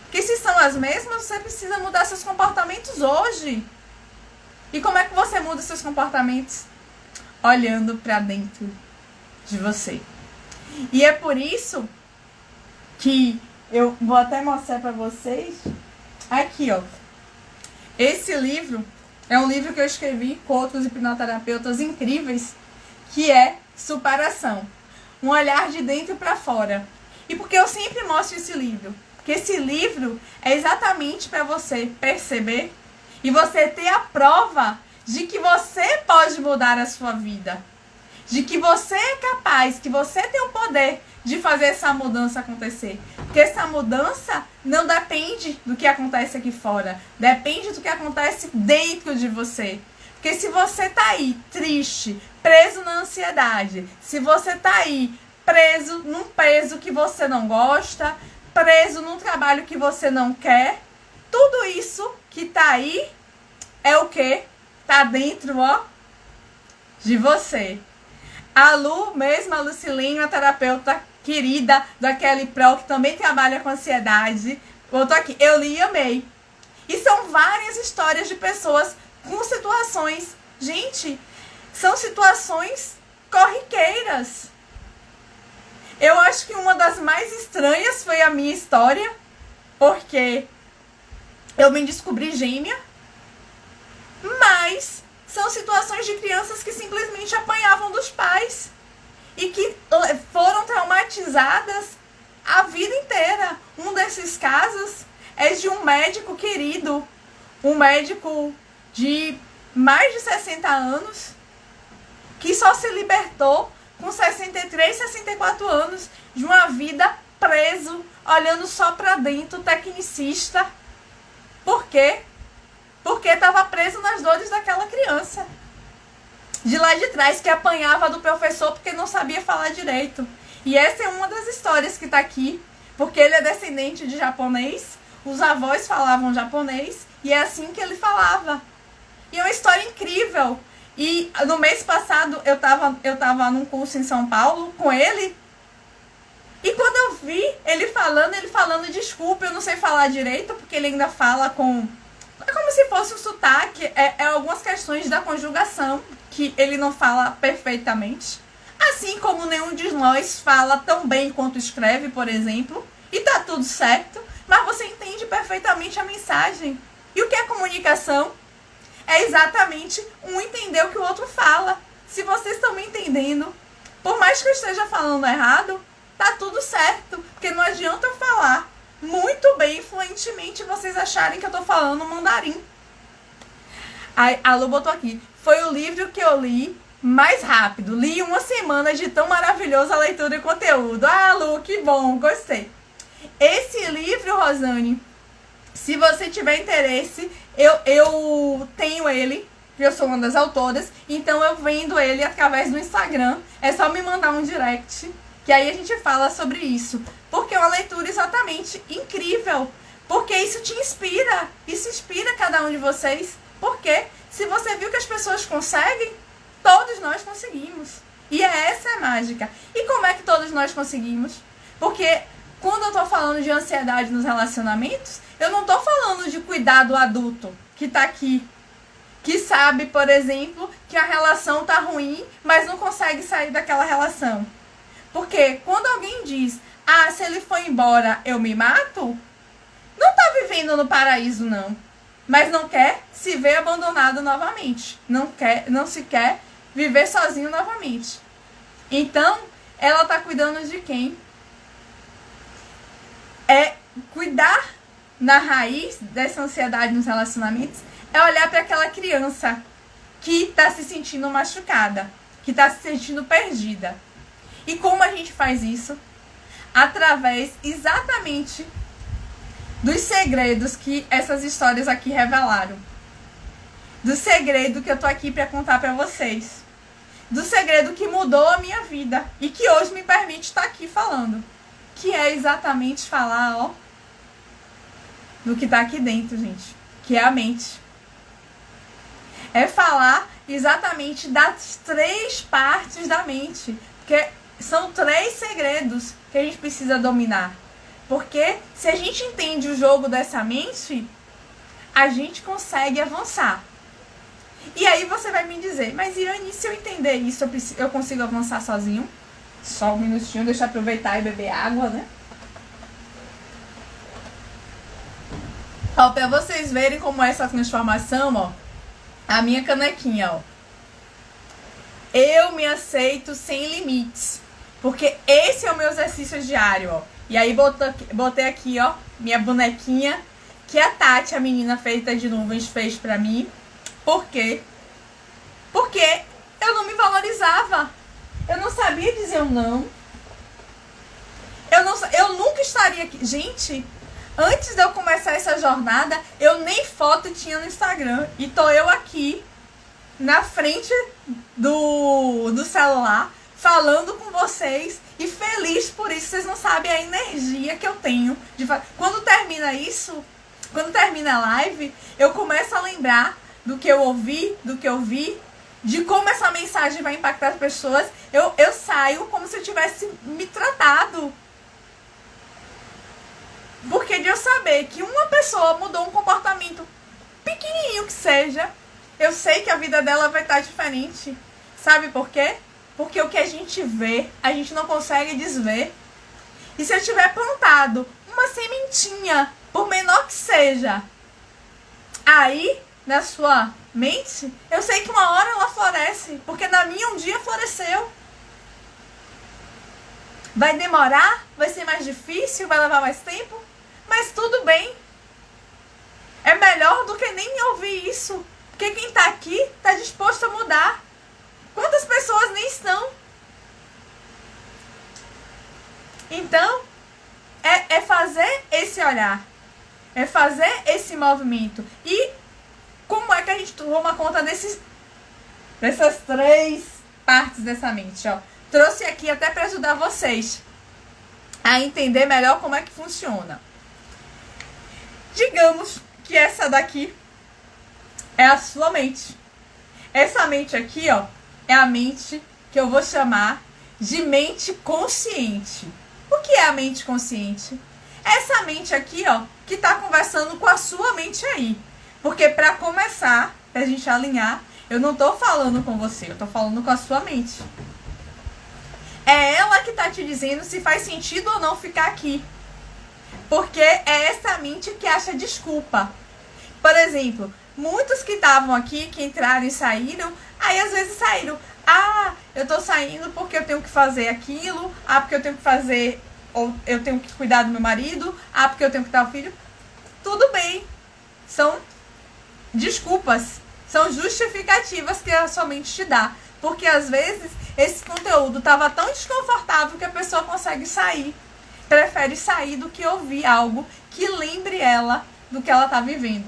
A: Porque se são as mesmas, você precisa mudar seus comportamentos hoje. E como é que você muda seus comportamentos? Olhando para dentro de você. E é por isso que eu vou até mostrar para vocês aqui, ó. Esse livro é um livro que eu escrevi com outros hipnoterapeutas incríveis, que é Superação. Um olhar de dentro para fora. E por que eu sempre mostro esse livro? Porque esse livro é exatamente para você perceber e você ter a prova de que você pode mudar a sua vida. De que você é capaz, que você tem o poder de fazer essa mudança acontecer. Porque essa mudança não depende do que acontece aqui fora. Depende do que acontece dentro de você. Porque se você tá aí triste, preso na ansiedade, se você tá aí preso num peso que você não gosta, preso num trabalho que você não quer, tudo isso que tá aí é o quê? Tá dentro, ó, de você. A Lu mesmo, a Lucilene, uma terapeuta querida da Kelly Pro, que também trabalha com ansiedade, botou aqui, eu li e amei. E são várias histórias de pessoas com situações, gente, são situações corriqueiras. Eu acho que uma das mais estranhas foi a minha história, porque eu me descobri gêmea, mas são situações de crianças que simplesmente apanhavam dos pais e que foram traumatizadas a vida inteira. Um desses casos é de um médico querido, um médico de mais de 60 anos, que só se libertou com 63, 64 anos de uma vida preso, olhando só para dentro, tecnicista. Por quê? Porque estava preso nas dores daquela criança. De lá de trás, que apanhava do professor porque não sabia falar direito. E essa é uma das histórias que está aqui, porque ele é descendente de japonês, os avós falavam japonês, e é assim que ele falava. E é uma história incrível. E no mês passado eu tava num curso em São Paulo com ele. E quando eu vi ele falando, desculpa, eu não sei falar direito, porque ele ainda fala com... É como se fosse um sotaque, é algumas questões da conjugação que ele não fala perfeitamente. Assim como nenhum de nós fala tão bem quanto escreve, por exemplo. E tá tudo certo, mas você entende perfeitamente a mensagem. E o que é comunicação? É exatamente um entender o que o outro fala. Se vocês estão me entendendo, por mais que eu esteja falando errado, tá tudo certo. Porque não adianta eu falar muito bem, fluentemente, vocês acharem que eu tô falando mandarim. A Lu botou aqui, foi o livro que eu li mais rápido. Li em uma semana de tão maravilhosa leitura e conteúdo. Ah, Lu, que bom, gostei. Esse livro, Rosane, se você tiver interesse, eu tenho ele, eu sou uma das autoras, então eu vendo ele através do Instagram. É só me mandar um direct, que aí a gente fala sobre isso. Porque é uma leitura exatamente incrível. Porque isso te inspira. Isso inspira cada um de vocês. Porque se você viu que as pessoas conseguem, todos nós conseguimos. E essa é a mágica. E como é que todos nós conseguimos? Porque quando eu tô falando de ansiedade nos relacionamentos, eu não tô falando de cuidado adulto que tá aqui. Que sabe, por exemplo, que a relação tá ruim, mas não consegue sair daquela relação. Porque quando alguém diz, ah, se ele for embora, eu me mato, não tá vivendo no paraíso, não. Mas não quer se ver abandonado novamente. Não se quer viver sozinho novamente. Então, ela tá cuidando de quem? É cuidar na raiz dessa ansiedade nos relacionamentos, é olhar para aquela criança que tá se sentindo machucada, que tá se sentindo perdida. E como a gente faz isso? Através exatamente dos segredos que essas histórias aqui revelaram. Do segredo que eu tô aqui pra contar pra vocês. Do segredo que mudou a minha vida e que hoje me permite estar aqui falando. Que é exatamente falar, ó, do que tá aqui dentro, gente. Que é a mente. É falar exatamente das 3 partes da mente. Porque são 3 segredos que a gente precisa dominar. Porque se a gente entende o jogo dessa mente, a gente consegue avançar. E aí você vai me dizer, mas Irani, se eu entender isso, eu consigo avançar sozinho? Só um minutinho, deixa eu aproveitar e beber água, né? Ó, pra vocês verem como é essa transformação, ó. A minha canequinha, ó. Eu me aceito sem limites. Porque esse é o meu exercício diário, ó. E aí botei aqui, ó, minha bonequinha, que a Tati, a menina feita de nuvens, fez pra mim. Por quê? Porque eu não me valorizava. Eu não sabia dizer um não. Eu nunca estaria aqui. Gente, antes de eu começar essa jornada, eu nem foto tinha no Instagram. E tô eu aqui, na frente do celular, falando com vocês e feliz por isso. Vocês não sabem a energia que eu tenho. Quando termina isso, quando termina a live, eu começo a lembrar do que eu ouvi, do que eu vi, de como essa mensagem vai impactar as pessoas. Eu saio como se eu tivesse me tratado. Porque de eu saber que uma pessoa mudou um comportamento pequenininho que seja, eu sei que a vida dela vai estar diferente. Sabe por quê? Porque o que a gente vê, a gente não consegue desver. E se eu tiver plantado uma sementinha, por menor que seja, aí, na sua mente, eu sei que uma hora ela floresce. Porque na minha um dia floresceu. Vai demorar? Vai ser mais difícil? Vai levar mais tempo? Mas tudo bem. É melhor do que nem ouvir isso. Porque quem tá aqui tá disposto a mudar. Quantas pessoas nem estão? Então, é fazer esse olhar. É fazer esse movimento. E como é que a gente toma conta dessas 3 partes dessa mente, ó? Trouxe aqui até para ajudar vocês a entender melhor como é que funciona. Digamos que essa daqui é a sua mente. Essa mente aqui, ó, é a mente que eu vou chamar de mente consciente. O que é a mente consciente? Essa mente aqui, ó, que tá conversando com a sua mente aí. Porque para começar, pra gente alinhar, eu não tô falando com você, eu tô falando com a sua mente. É ela que tá te dizendo se faz sentido ou não ficar aqui. Porque é essa mente que acha desculpa. Por exemplo, muitos que estavam aqui, que entraram e saíram, aí às vezes saíram. Ah, eu tô saindo porque eu tenho que fazer aquilo. Ah, porque eu tenho que fazer, ou eu tenho que cuidar do meu marido. Ah, porque eu tenho que dar o filho. Tudo bem. São desculpas. São justificativas que a sua mente te dá. Porque às vezes esse conteúdo estava tão desconfortável que a pessoa consegue sair. Prefere sair do que ouvir algo que lembre ela do que ela está vivendo.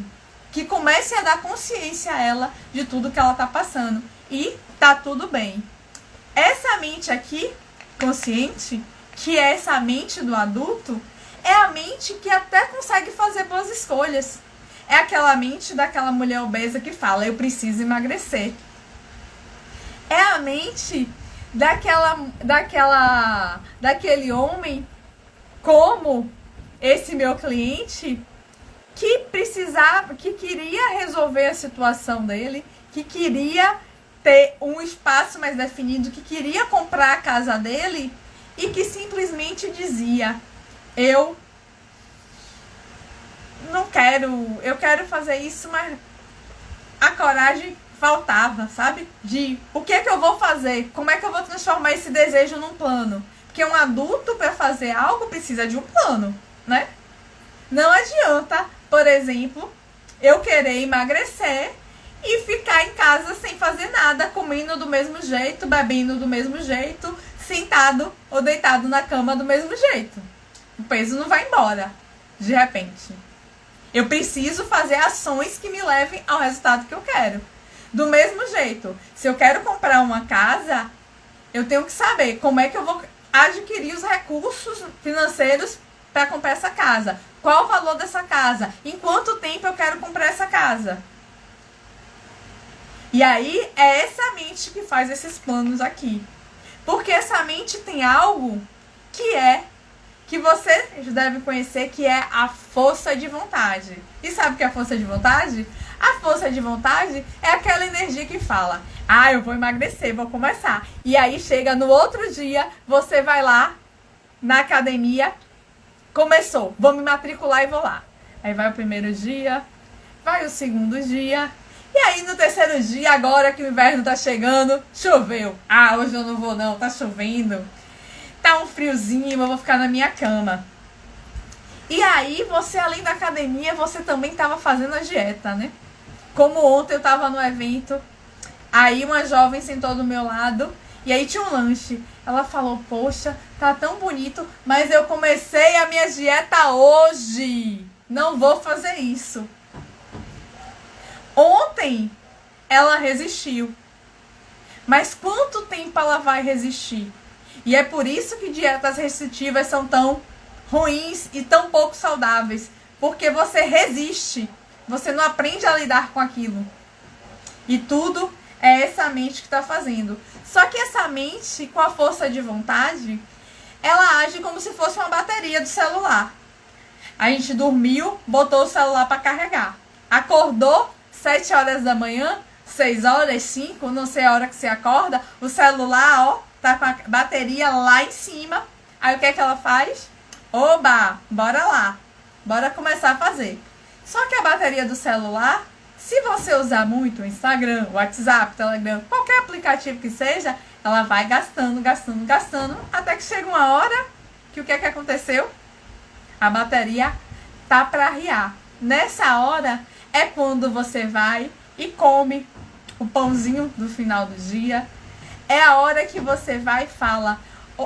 A: Que comece a dar consciência a ela de tudo que ela está passando. E tá tudo bem. Essa mente aqui, consciente, que é essa mente do adulto, é a mente que até consegue fazer boas escolhas. É aquela mente daquela mulher obesa que fala, eu preciso emagrecer. É a mente daquele homem, como esse meu cliente, que precisava, que queria resolver a situação dele, que queria ter um espaço mais definido, que queria comprar a casa dele e que simplesmente dizia, eu não quero, eu quero fazer isso, mas a coragem faltava, sabe? De o que é que eu vou fazer? Como é que eu vou transformar esse desejo num plano? Porque um adulto, para fazer algo, precisa de um plano, né? Não adianta, por exemplo, eu querer emagrecer e ficar em casa sem fazer nada, comendo do mesmo jeito, bebendo do mesmo jeito, sentado ou deitado na cama do mesmo jeito. O peso não vai embora. de repente. Eu preciso fazer ações que me levem ao resultado que eu quero. Do mesmo jeito, se eu quero comprar uma casa, eu tenho que saber como é que eu vou adquirir os recursos financeiros para comprar essa casa. Qual o valor dessa casa? Em quanto tempo eu quero comprar essa casa? E aí é essa mente que faz esses planos aqui. Porque essa mente tem algo que você deve conhecer, que é a força de vontade. E sabe o que é a força de vontade? A força de vontade é aquela energia que fala: ah, eu vou emagrecer, vou começar. E aí chega no outro dia, você vai lá na academia, começou, vou me matricular e vou lá. Aí vai o primeiro dia, vai o segundo dia, e aí no terceiro dia, agora que o inverno tá chegando, choveu. Ah, hoje eu não vou não, tá chovendo. Tá um friozinho, eu vou ficar na minha cama. E aí você, além da academia, você também tava fazendo a dieta, né? Como ontem eu tava no evento, aí uma jovem sentou do meu lado, e aí tinha um lanche. Ela falou: poxa, tá tão bonito, mas eu comecei a minha dieta hoje. Não vou fazer isso. Ontem ela resistiu. Mas quanto tempo ela vai resistir? E é por isso que dietas restritivas são tão ruins e tão pouco saudáveis. Porque você resiste. Você não aprende a lidar com aquilo. E tudo é essa mente que está fazendo. Só que essa mente, com a força de vontade, ela age como se fosse uma bateria do celular. A gente dormiu, botou o celular para carregar. Acordou, 7 horas da manhã, 6 horas, 5, não sei a hora que você acorda, o celular, ó, tá com a bateria lá em cima. Aí o que é que ela faz? Oba, bora lá. Bora começar a fazer. Só que a bateria do celular, se você usar muito o Instagram, o WhatsApp, Telegram, qualquer aplicativo que seja, ela vai gastando, até que chega uma hora que o que é que aconteceu? A bateria tá para arriar. Nessa hora é quando você vai e come o pãozinho do final do dia. É a hora que você vai e fala,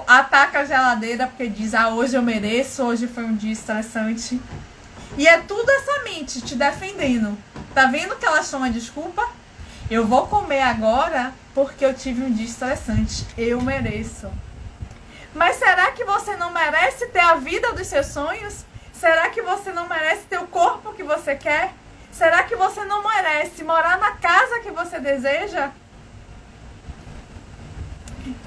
A: ataca a geladeira porque diz: ah, hoje eu mereço, hoje foi um dia estressante. E é tudo essa mente te defendendo. Tá vendo que ela chama desculpa? Eu vou comer agora porque eu tive um dia estressante. Eu mereço. Mas será que você não merece ter a vida dos seus sonhos? Será que você não merece ter o corpo que você quer? Será que você não merece morar na casa que você deseja?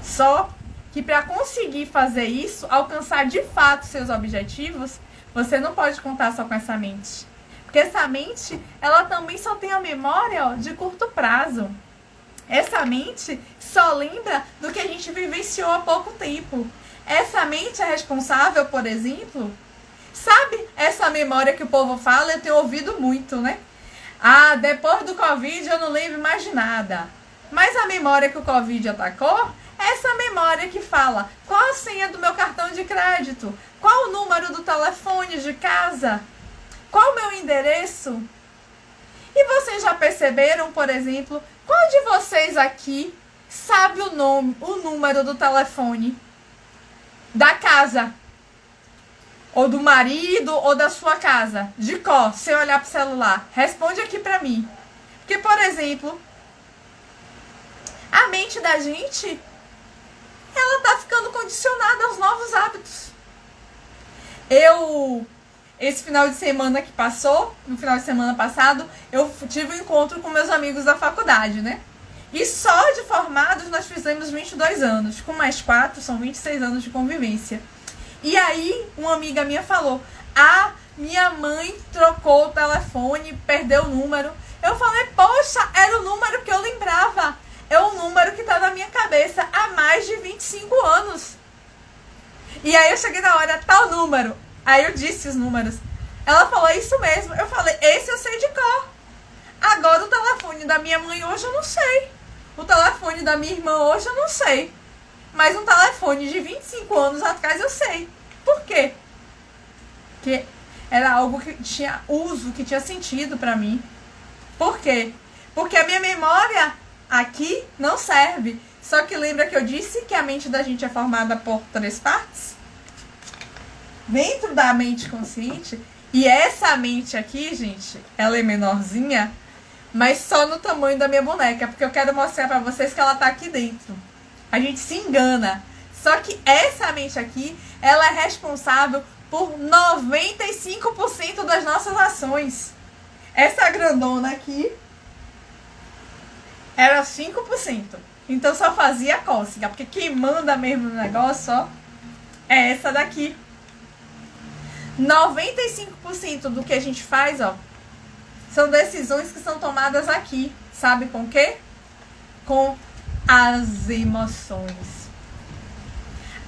A: Só que para conseguir fazer isso, alcançar de fato seus objetivos, você não pode contar só com essa mente. Porque essa mente, ela também só tem a memória, ó, de curto prazo. Essa mente só lembra do que a gente vivenciou há pouco tempo. Essa mente é responsável, por exemplo, sabe essa memória que o povo fala? Eu tenho ouvido muito, né? Ah, depois do Covid eu não lembro mais de nada. Mas a memória que o Covid atacou é essa memória que fala: qual a senha do meu cartão de crédito? Qual o número do telefone de casa? Qual o meu endereço? E vocês já perceberam, por exemplo, qual de vocês aqui sabe o número do telefone da casa? Ou do marido, ou da sua casa? De cor, sem olhar pro celular. Responde aqui pra mim. Porque, por exemplo, a mente da gente, ela tá ficando condicionada aos novos hábitos. Esse final de semana que passou, no final de semana passado, eu tive um encontro com meus amigos da faculdade, né? E só de formados nós fizemos 22 anos. Com mais 4, são 26 anos de convivência. E aí, uma amiga minha falou: ah, minha mãe trocou o telefone, perdeu o número. Eu falei: poxa, era o número que eu lembrava. É o número que tá na minha cabeça há mais de 25 anos. E aí eu cheguei na hora, tal número. Aí eu disse os números. Ela falou: é isso mesmo. Eu falei: esse eu sei de cor. Agora o telefone da minha mãe hoje eu não sei. O telefone da minha irmã hoje eu não sei. Mas um telefone de 25 anos atrás eu sei. Por quê? Porque era algo que tinha uso, que tinha sentido pra mim. Por quê? Porque a minha memória aqui não serve. Só que lembra que eu disse que a mente da gente é formada por 3 partes? Dentro da mente consciente E essa mente aqui, gente, ela é menorzinha, mas só no tamanho da minha boneca, porque eu quero mostrar pra vocês que ela tá aqui dentro. A gente se engana. Só que essa mente aqui, ela é responsável por 95% das nossas ações. Essa grandona aqui era 5%. Então só fazia cócega, porque quem manda mesmo no negócio, ó, é essa daqui. 95% do que a gente faz, ó, são decisões que são tomadas aqui. Sabe com o quê? Com as emoções.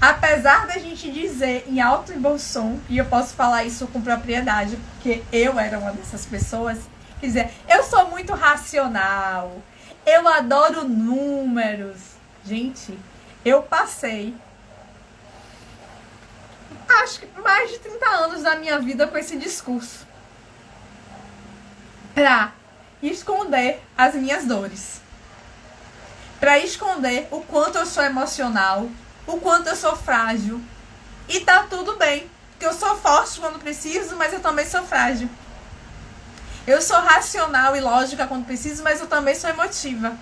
A: Apesar da gente dizer em alto e bom som, e eu posso falar isso com propriedade, porque eu era uma dessas pessoas, quer dizer, eu sou muito racional, eu adoro números. Gente, eu passei, acho que mais de 30 anos da minha vida com esse discurso, pra esconder as minhas dores, pra esconder o quanto eu sou emocional, o quanto eu sou frágil. E tá tudo bem, porque eu sou forte quando preciso, mas eu também sou frágil. Eu sou racional e lógica quando preciso, mas eu também sou emotiva.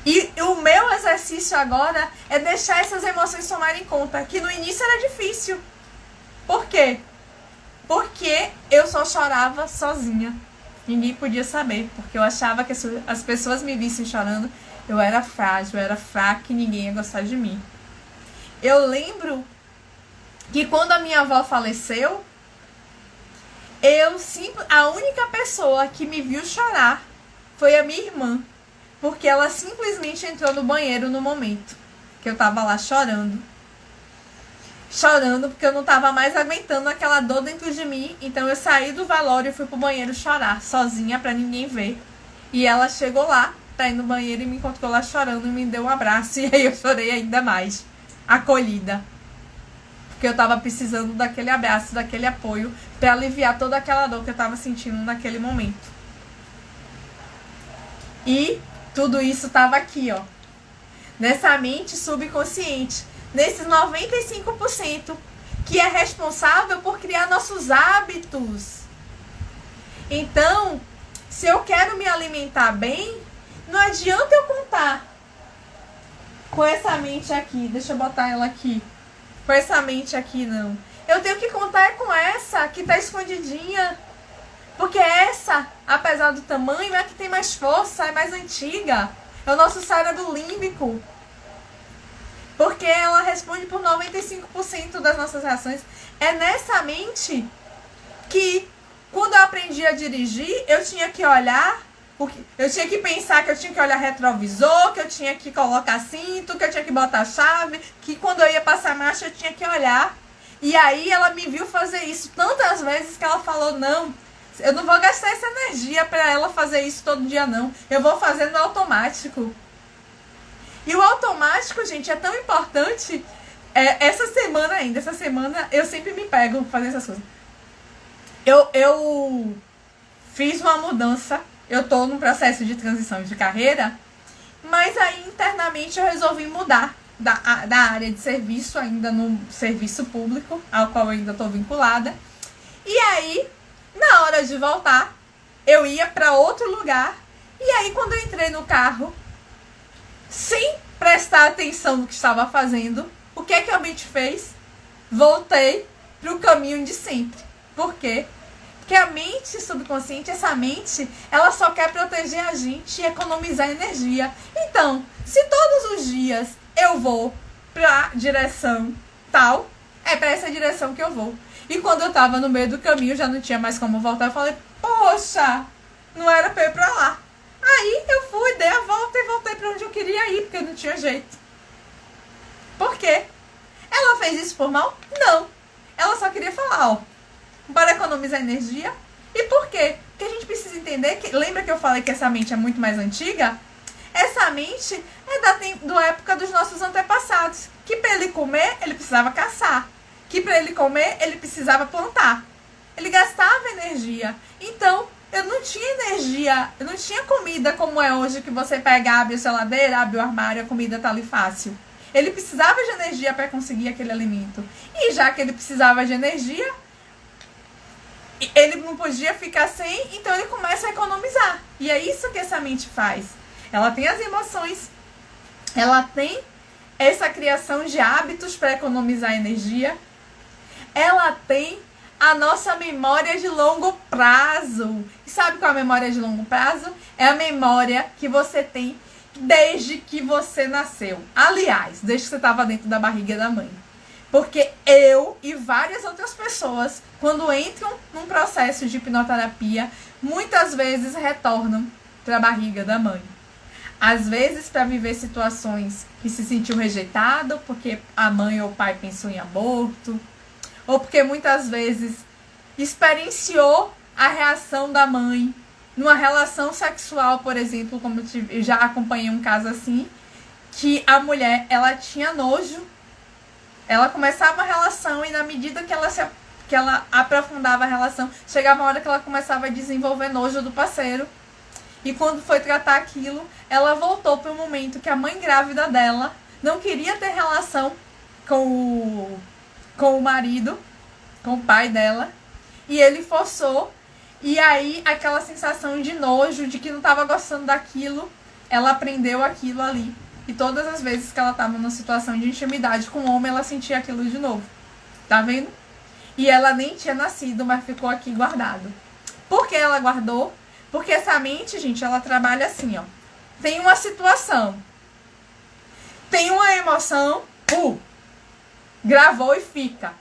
A: E o meu exercício agora é deixar essas emoções tomarem conta, que no início era difícil. Por quê? Porque eu só chorava sozinha. Ninguém podia saber, porque eu achava que as pessoas me vissem chorando, eu era frágil, eu era fraca e ninguém ia gostar de mim. Eu lembro que quando a minha avó faleceu, a única pessoa que me viu chorar foi a minha irmã. Porque ela simplesmente entrou no banheiro no momento que eu tava lá chorando. Chorando porque eu não tava mais aguentando aquela dor dentro de mim. Então eu saí do velório e fui pro banheiro chorar, sozinha, pra ninguém ver. E ela chegou lá, pra ir no banheiro, e me encontrou lá chorando e me deu um abraço. E aí eu chorei ainda mais, acolhida. Porque eu tava precisando daquele abraço, daquele apoio, pra aliviar toda aquela dor que eu tava sentindo naquele momento. E tudo isso tava aqui, ó, nessa mente subconsciente, nesses 95% que é responsável por criar nossos hábitos. Então, se eu quero me alimentar bem, não adianta eu contar com essa mente aqui. Deixa eu botar ela aqui. Com essa mente aqui, não. Eu tenho que contar com essa que tá escondidinha. Porque essa, apesar do tamanho, é a que tem mais força, é mais antiga. É o nosso cérebro límbico. Porque ela responde por 95% das nossas reações. É nessa mente que, quando eu aprendi a dirigir, eu tinha que olhar, eu tinha que pensar que eu tinha que olhar retrovisor, que eu tinha que colocar cinto, que eu tinha que botar chave, que quando eu ia passar marcha eu tinha que olhar. E aí ela me viu fazer isso tantas vezes que ela falou, não, eu não vou gastar essa energia para ela fazer isso todo dia, não. Eu vou fazer no automático. E o automático, gente, é tão importante. Essa semana eu sempre me pego fazendo essas coisas. Eu fiz uma mudança. Eu tô num processo de transição de carreira. Mas aí internamente eu resolvi mudar da área de serviço, ainda no serviço público, ao qual eu ainda tô vinculada. E aí, na hora de voltar, eu ia para outro lugar. E aí, quando eu entrei no carro, sem prestar atenção no que estava fazendo, o que é que a mente fez? Voltei pro caminho de sempre. Por quê? Porque a mente subconsciente, essa mente, ela só quer proteger a gente e economizar energia. Então, se todos os dias eu vou pra direção tal, é pra essa direção que eu vou. E quando eu tava no meio do caminho, já não tinha mais como voltar, eu falei, poxa, não era pra ir pra lá. Aí eu fui, dei a volta e voltei pra onde eu queria ir, porque não tinha jeito. Por quê? Ela fez isso por mal? Não. Ela só queria falar, ó, para economizar energia. E por quê? Porque a gente precisa entender que, lembra que eu falei que essa mente é muito mais antiga? Essa mente é da época dos nossos antepassados, que para ele comer, ele precisava caçar. Que para ele comer, ele precisava plantar. Ele gastava energia. Então, eu não tinha energia, eu não tinha comida como é hoje, que você pega, abre a geladeira, abre o armário, a comida tá ali fácil. Ele precisava de energia para conseguir aquele alimento. E já que ele precisava de energia, ele não podia ficar sem, então ele começa a economizar. E é isso que essa mente faz. Ela tem as emoções, ela tem essa criação de hábitos para economizar energia, ela tem a nossa memória de longo prazo. E sabe qual é a memória de longo prazo? É a memória que você tem desde que você nasceu. Aliás, desde que você estava dentro da barriga da mãe. Porque eu e várias outras pessoas, quando entram num processo de hipnoterapia, muitas vezes retornam para a barriga da mãe. Às vezes para viver situações que se sentiu rejeitado, porque a mãe ou o pai pensou em aborto, ou porque muitas vezes experienciou a reação da mãe numa relação sexual, por exemplo, como eu já acompanhei um caso assim, que a mulher, ela tinha nojo. Ela começava a relação e na medida que ela aprofundava a relação, chegava uma hora que ela começava a desenvolver nojo do parceiro. E quando foi tratar aquilo, ela voltou para o momento que a mãe grávida dela não queria ter relação com o marido, com o pai dela. E ele forçou. E aí aquela sensação de nojo, de que não estava gostando daquilo, ela aprendeu aquilo ali. E todas as vezes que ela estava numa situação de intimidade com o homem, ela sentia aquilo de novo. Tá vendo? E ela nem tinha nascido, mas ficou aqui guardado. Por que ela guardou? Porque essa mente, gente, ela trabalha assim, ó. Tem uma situação. Tem uma emoção. Gravou e fica.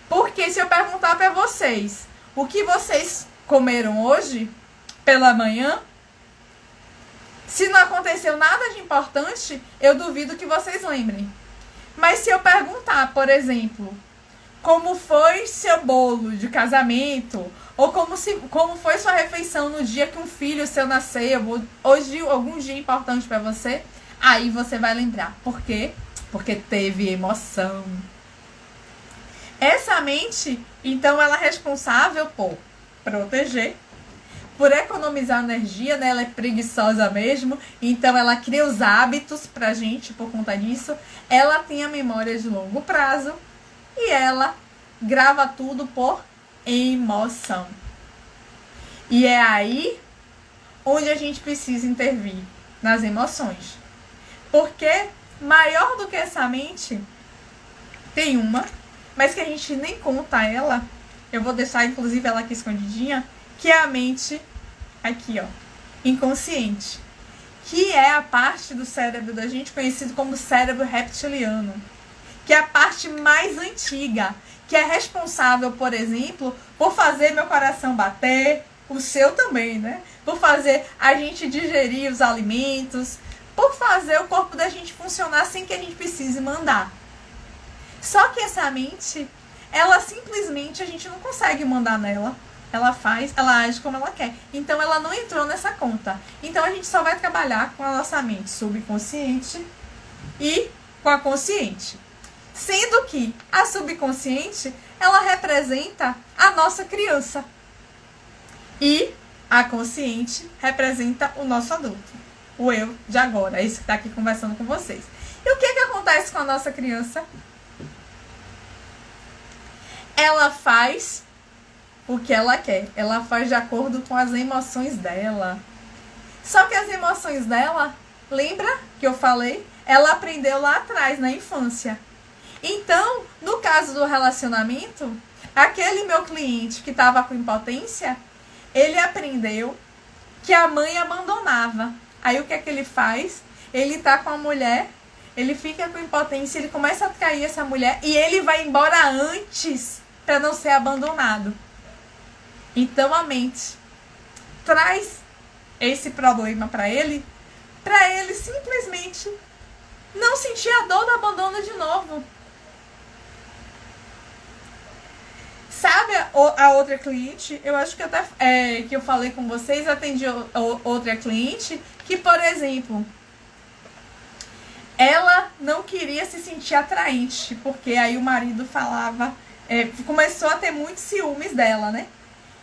A: Porque se eu perguntar pra vocês, o que vocês comeram hoje, pela manhã, se não aconteceu nada de importante, eu duvido que vocês lembrem. Mas se eu perguntar, por exemplo, como foi seu bolo de casamento, ou como foi sua refeição no dia que um filho seu nasceu, ou hoje algum dia importante para você, aí você vai lembrar. Por quê? Porque teve emoção. Essa mente, então, ela é responsável por proteger, por economizar energia, né? Ela é preguiçosa mesmo, então ela cria os hábitos pra gente por conta disso. Ela tem a memória de longo prazo e ela grava tudo por emoção. E é aí onde a gente precisa intervir, nas emoções. Porque maior do que essa mente, tem uma, mas que a gente nem conta ela. Eu vou deixar inclusive ela aqui escondidinha, que é a mente, aqui ó, inconsciente, que é a parte do cérebro da gente conhecido como cérebro reptiliano, que é a parte mais antiga, que é responsável, por exemplo, por fazer meu coração bater, o seu também, né? Por fazer a gente digerir os alimentos, por fazer o corpo da gente funcionar sem que a gente precise mandar. Só que essa mente, ela simplesmente, a gente não consegue mandar nela. Ela faz, ela age como ela quer. Então ela não entrou nessa conta. Então a gente só vai trabalhar com a nossa mente subconsciente e com a consciente. Sendo que a subconsciente, ela representa a nossa criança. E a consciente representa o nosso adulto. O eu de agora, esse que está aqui conversando com vocês. E o que acontece com a nossa criança? Ela faz o que ela quer. Ela faz de acordo com as emoções dela. Só que as emoções dela, lembra que eu falei? Ela aprendeu lá atrás, na infância. Então, no caso do relacionamento, aquele meu cliente que estava com impotência, ele aprendeu que a mãe abandonava. Aí o que é que ele faz? Ele tá com a mulher, ele fica com impotência, ele começa a trair essa mulher e ele vai embora antes para não ser abandonado. Então a mente traz esse problema para ele simplesmente não sentir a dor do abandono de novo. Sabe a outra cliente? Eu acho que até que eu falei com vocês, atendi outra cliente que, por exemplo, ela não queria se sentir atraente, porque aí o marido falava, começou a ter muitos ciúmes dela, né?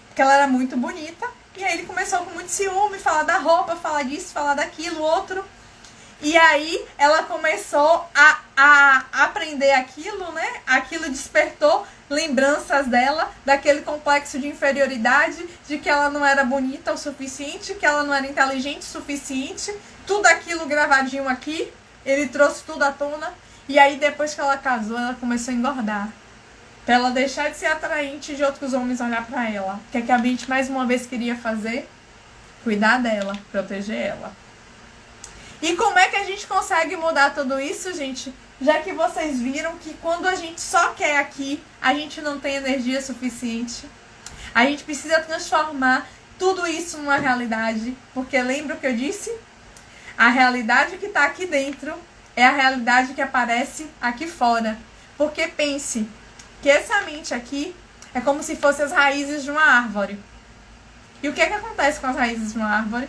A: Porque ela era muito bonita, e aí ele começou com muito ciúme, falar da roupa, falar disso, falar daquilo, outro. E aí ela começou a aprender aquilo, né? Aquilo despertou lembranças dela, daquele complexo de inferioridade, de que ela não era bonita o suficiente, que ela não era inteligente o suficiente, tudo aquilo gravadinho aqui, ele trouxe tudo à tona, e aí depois que ela casou, ela começou a engordar. Pra ela deixar de ser atraente de outros homens olhar pra ela. O que é que a Brit mais uma vez queria fazer? Cuidar dela, proteger ela. E como é que a gente consegue mudar tudo isso, gente? Já que vocês viram que quando a gente só quer aqui, a gente não tem energia suficiente. A gente precisa transformar tudo isso numa realidade. Porque lembra o que eu disse? A realidade que está aqui dentro é a realidade que aparece aqui fora. Porque pense que essa mente aqui é como se fossem as raízes de uma árvore. E o que é que acontece com as raízes de uma árvore?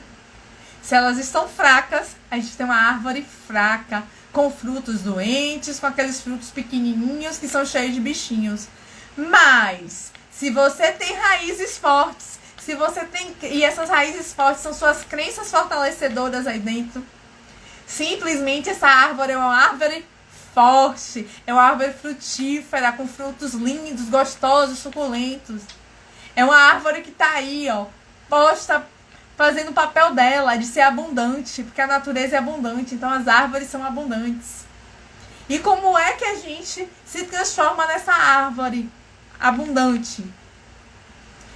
A: Se elas estão fracas, a gente tem uma árvore fraca, com frutos doentes, com aqueles frutos pequenininhos que são cheios de bichinhos. Mas, se você tem raízes fortes, se você tem, e essas raízes fortes são suas crenças fortalecedoras aí dentro, simplesmente essa árvore é uma árvore forte, é uma árvore frutífera, com frutos lindos, gostosos, suculentos. É uma árvore que tá aí, ó, posta, fazendo o papel dela, de ser abundante, porque a natureza é abundante, então as árvores são abundantes. E como é que a gente se transforma nessa árvore abundante?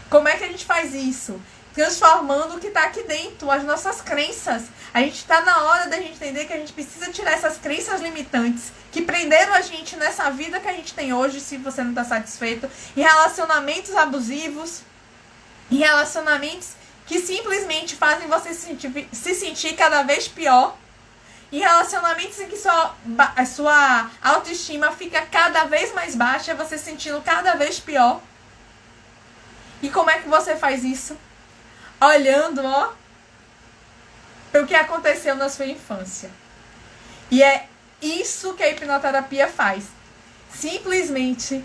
A: Como é que a gente faz isso? Transformando o que está aqui dentro, as nossas crenças. A gente está na hora da gente entender que a gente precisa tirar essas crenças limitantes que prenderam a gente nessa vida que a gente tem hoje, se você não está satisfeito, em relacionamentos abusivos, em relacionamentos que simplesmente fazem você se sentir cada vez pior, em relacionamentos em que a sua autoestima fica cada vez mais baixa, você se sentindo cada vez pior. E como é que você faz isso? Olhando, ó, para o que aconteceu na sua infância. E é isso que a hipnoterapia faz. Simplesmente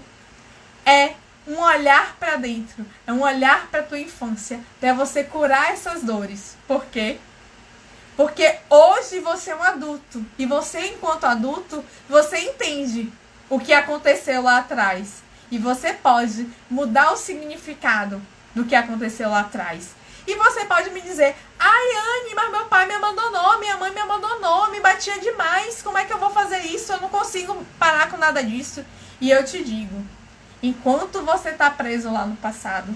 A: é um olhar para dentro, é um olhar para tua infância, para você curar essas dores. Por quê? Porque hoje você é um adulto, e você, enquanto adulto, você entende o que aconteceu lá atrás. E você pode mudar o significado do que aconteceu lá atrás. E você pode me dizer: ai, Anne, mas meu pai me abandonou, minha mãe me abandonou, me batia demais, como é que eu vou fazer isso? Eu não consigo parar com nada disso. E eu te digo, enquanto você está preso lá no passado,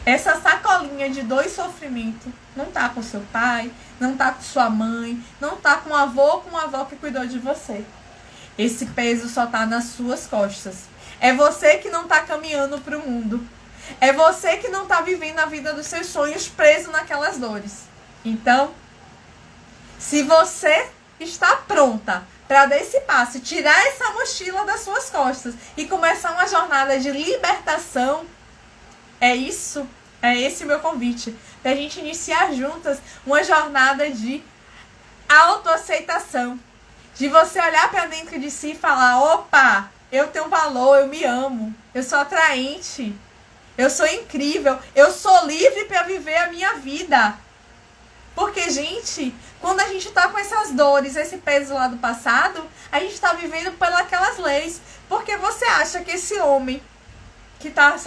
A: essa sacolinha de dor e sofrimento não tá com seu pai, não tá com sua mãe, não tá com o avô ou com a avó que cuidou de você. Esse peso só tá nas suas costas. É você que não tá caminhando pro mundo. É você que não tá vivendo a vida dos seus sonhos preso naquelas dores. Então, se você está pronta para dar esse passo, tirar essa mochila das suas costas e começar uma jornada de libertação, é esse o meu convite. Pra gente iniciar juntas uma jornada de autoaceitação. De você olhar para dentro de si e falar: opa, eu tenho valor, eu me amo, eu sou atraente, eu sou incrível, eu sou livre para viver a minha vida. Porque, gente, quando a gente tá com essas dores, esse peso lá do passado, a gente tá vivendo pelas leis. Porque você acha que esse homem que tava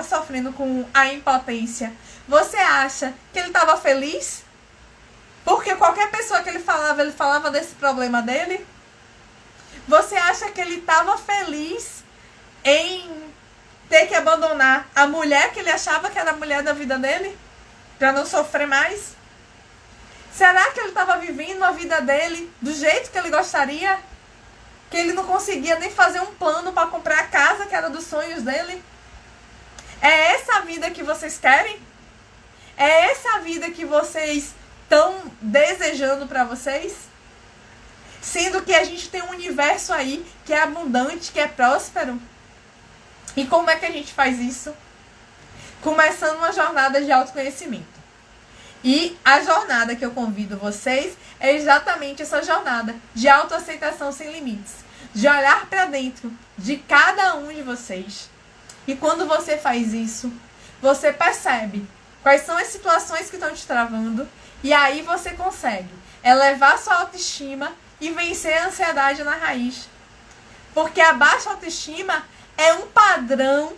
A: sofrendo com a impotência, você acha que ele estava feliz? Porque qualquer pessoa que ele falava desse problema dele? Você acha que ele estava feliz em ter que abandonar a mulher que ele achava que era a mulher da vida dele? Para não sofrer mais? Será que ele estava vivendo a vida dele do jeito que ele gostaria? Que ele não conseguia nem fazer um plano para comprar a casa que era dos sonhos dele? É essa a vida que vocês querem? É essa a vida que vocês estão desejando para vocês? Sendo que a gente tem um universo aí que é abundante, que é próspero. E como é que a gente faz isso? Começando uma jornada de autoconhecimento. E a jornada que eu convido vocês é exatamente essa jornada de autoaceitação sem limites. De olhar para dentro de cada um de vocês. E quando você faz isso, você percebe quais são as situações que estão te travando. E aí você consegue elevar sua autoestima e vencer a ansiedade na raiz. Porque a baixa autoestima é um padrão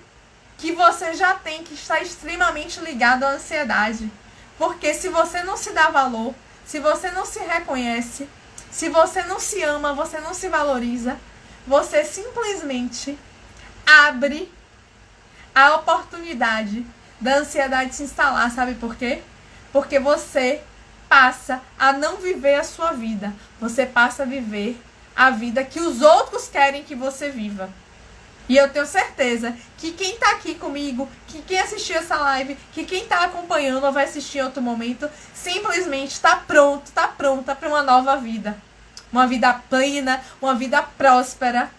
A: que você já tem, que está extremamente ligado à ansiedade. Porque se você não se dá valor, se você não se reconhece, se você não se ama, você não se valoriza, você simplesmente abre a oportunidade da ansiedade se instalar. Sabe por quê? Porque você passa a não viver a sua vida. Você passa a viver a vida que os outros querem que você viva. E eu tenho certeza que quem tá aqui comigo, que quem assistiu essa live, que quem tá acompanhando ou vai assistir em outro momento, simplesmente tá pronta para uma nova vida. Uma vida plena, uma vida próspera.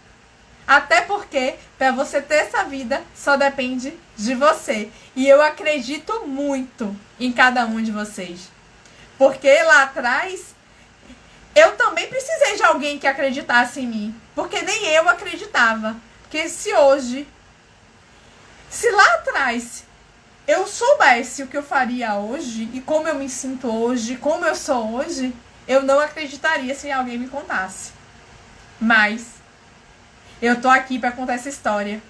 A: Até porque, para você ter essa vida, só depende de você. E eu acredito muito em cada um de vocês. Porque lá atrás, eu também precisei de alguém que acreditasse em mim. Porque nem eu acreditava. Porque se lá atrás, eu soubesse o que eu faria hoje, e como eu me sinto hoje, como eu sou hoje, eu não acreditaria se alguém me contasse. Mas eu tô aqui pra contar essa história.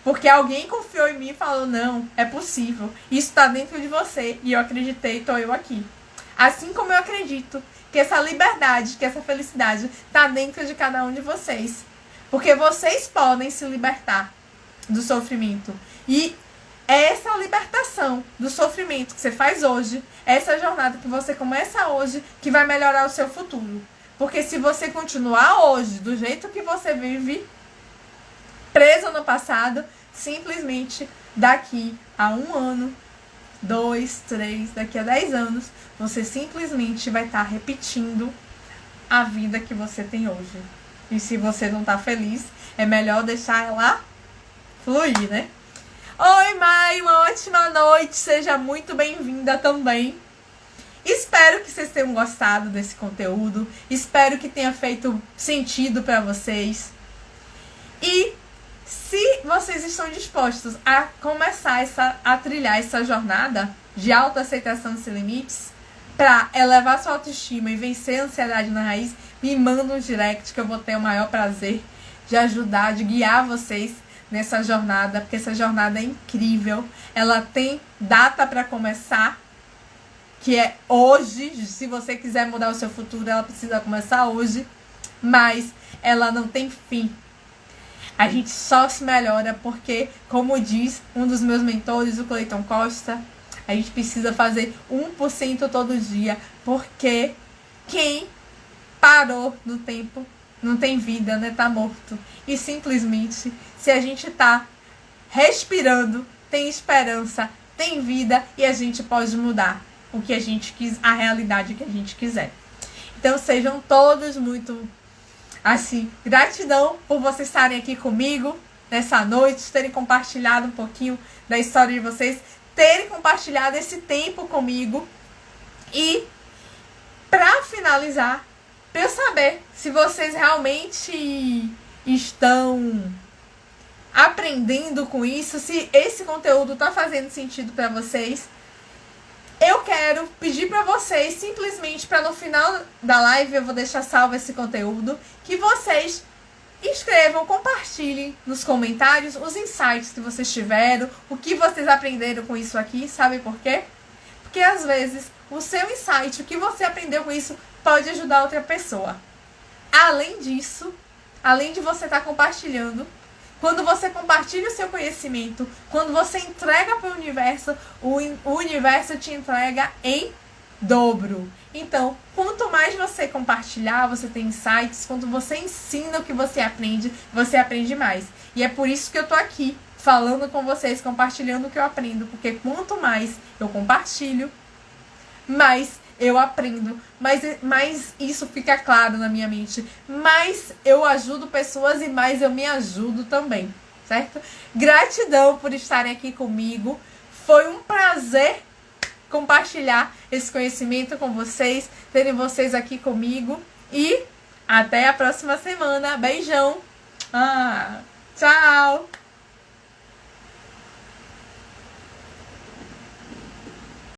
A: Porque alguém confiou em mim e falou, não, é possível. Isso tá dentro de você. E eu acreditei, tô eu aqui. Assim como eu acredito que essa liberdade, que essa felicidade tá dentro de cada um de vocês. Porque vocês podem se libertar do sofrimento. E essa libertação do sofrimento que você faz hoje, essa jornada que você começa hoje, que vai melhorar o seu futuro. Porque se você continuar hoje do jeito que você vive, preso no passado, simplesmente daqui a 1 ano, 2, 3, daqui a 10 anos, você simplesmente vai estar repetindo a vida que você tem hoje. E se você não tá feliz, é melhor deixar ela fluir, né? Oi, Mai, uma ótima noite. Seja muito bem-vinda também. Espero que vocês tenham gostado desse conteúdo. Espero que tenha feito sentido para vocês. E se vocês estão dispostos a começar a trilhar essa jornada de autoaceitação sem limites, para elevar sua autoestima e vencer a ansiedade na raiz, me manda um direct que eu vou ter o maior prazer de ajudar, de guiar vocês nessa jornada, porque essa jornada é incrível. Ela tem data para começar, que é hoje. Se você quiser mudar o seu futuro, ela precisa começar hoje, mas ela não tem fim. A gente só se melhora porque, como diz um dos meus mentores, o Cleiton Costa, a gente precisa fazer 1% todo dia, porque quem parou no tempo não tem vida, né? Tá morto. E simplesmente, se a gente tá respirando, tem esperança, tem vida, e a gente pode mudar o que a gente quis, a realidade que a gente quiser. Então sejam todos muito, assim, gratidão por vocês estarem aqui comigo nessa noite, terem compartilhado um pouquinho da história de vocês, terem compartilhado esse tempo comigo. E pra finalizar, pra eu saber se vocês realmente estão aprendendo com isso, se esse conteúdo tá fazendo sentido pra vocês, eu quero pedir pra vocês, simplesmente, pra no final da live, eu vou deixar salvo esse conteúdo, que vocês escrevam, compartilhem nos comentários os insights que vocês tiveram, o que vocês aprenderam com isso aqui. Sabe por quê? Porque às vezes o seu insight, o que você aprendeu com isso, pode ajudar outra pessoa. Além disso, além de você estar compartilhando, quando você compartilha o seu conhecimento, quando você entrega para o universo te entrega em dobro. Então, quanto mais você compartilhar, você tem insights, quando você ensina o que você aprende mais. E é por isso que eu tô aqui, falando com vocês, compartilhando o que eu aprendo, porque quanto mais eu compartilho, mais eu aprendo, mais isso fica claro na minha mente, mais eu ajudo pessoas e mais eu me ajudo também, certo? Gratidão por estarem aqui comigo, foi um prazer compartilhar esse conhecimento com vocês, terem vocês aqui comigo, e até a próxima semana. Beijão! Tchau!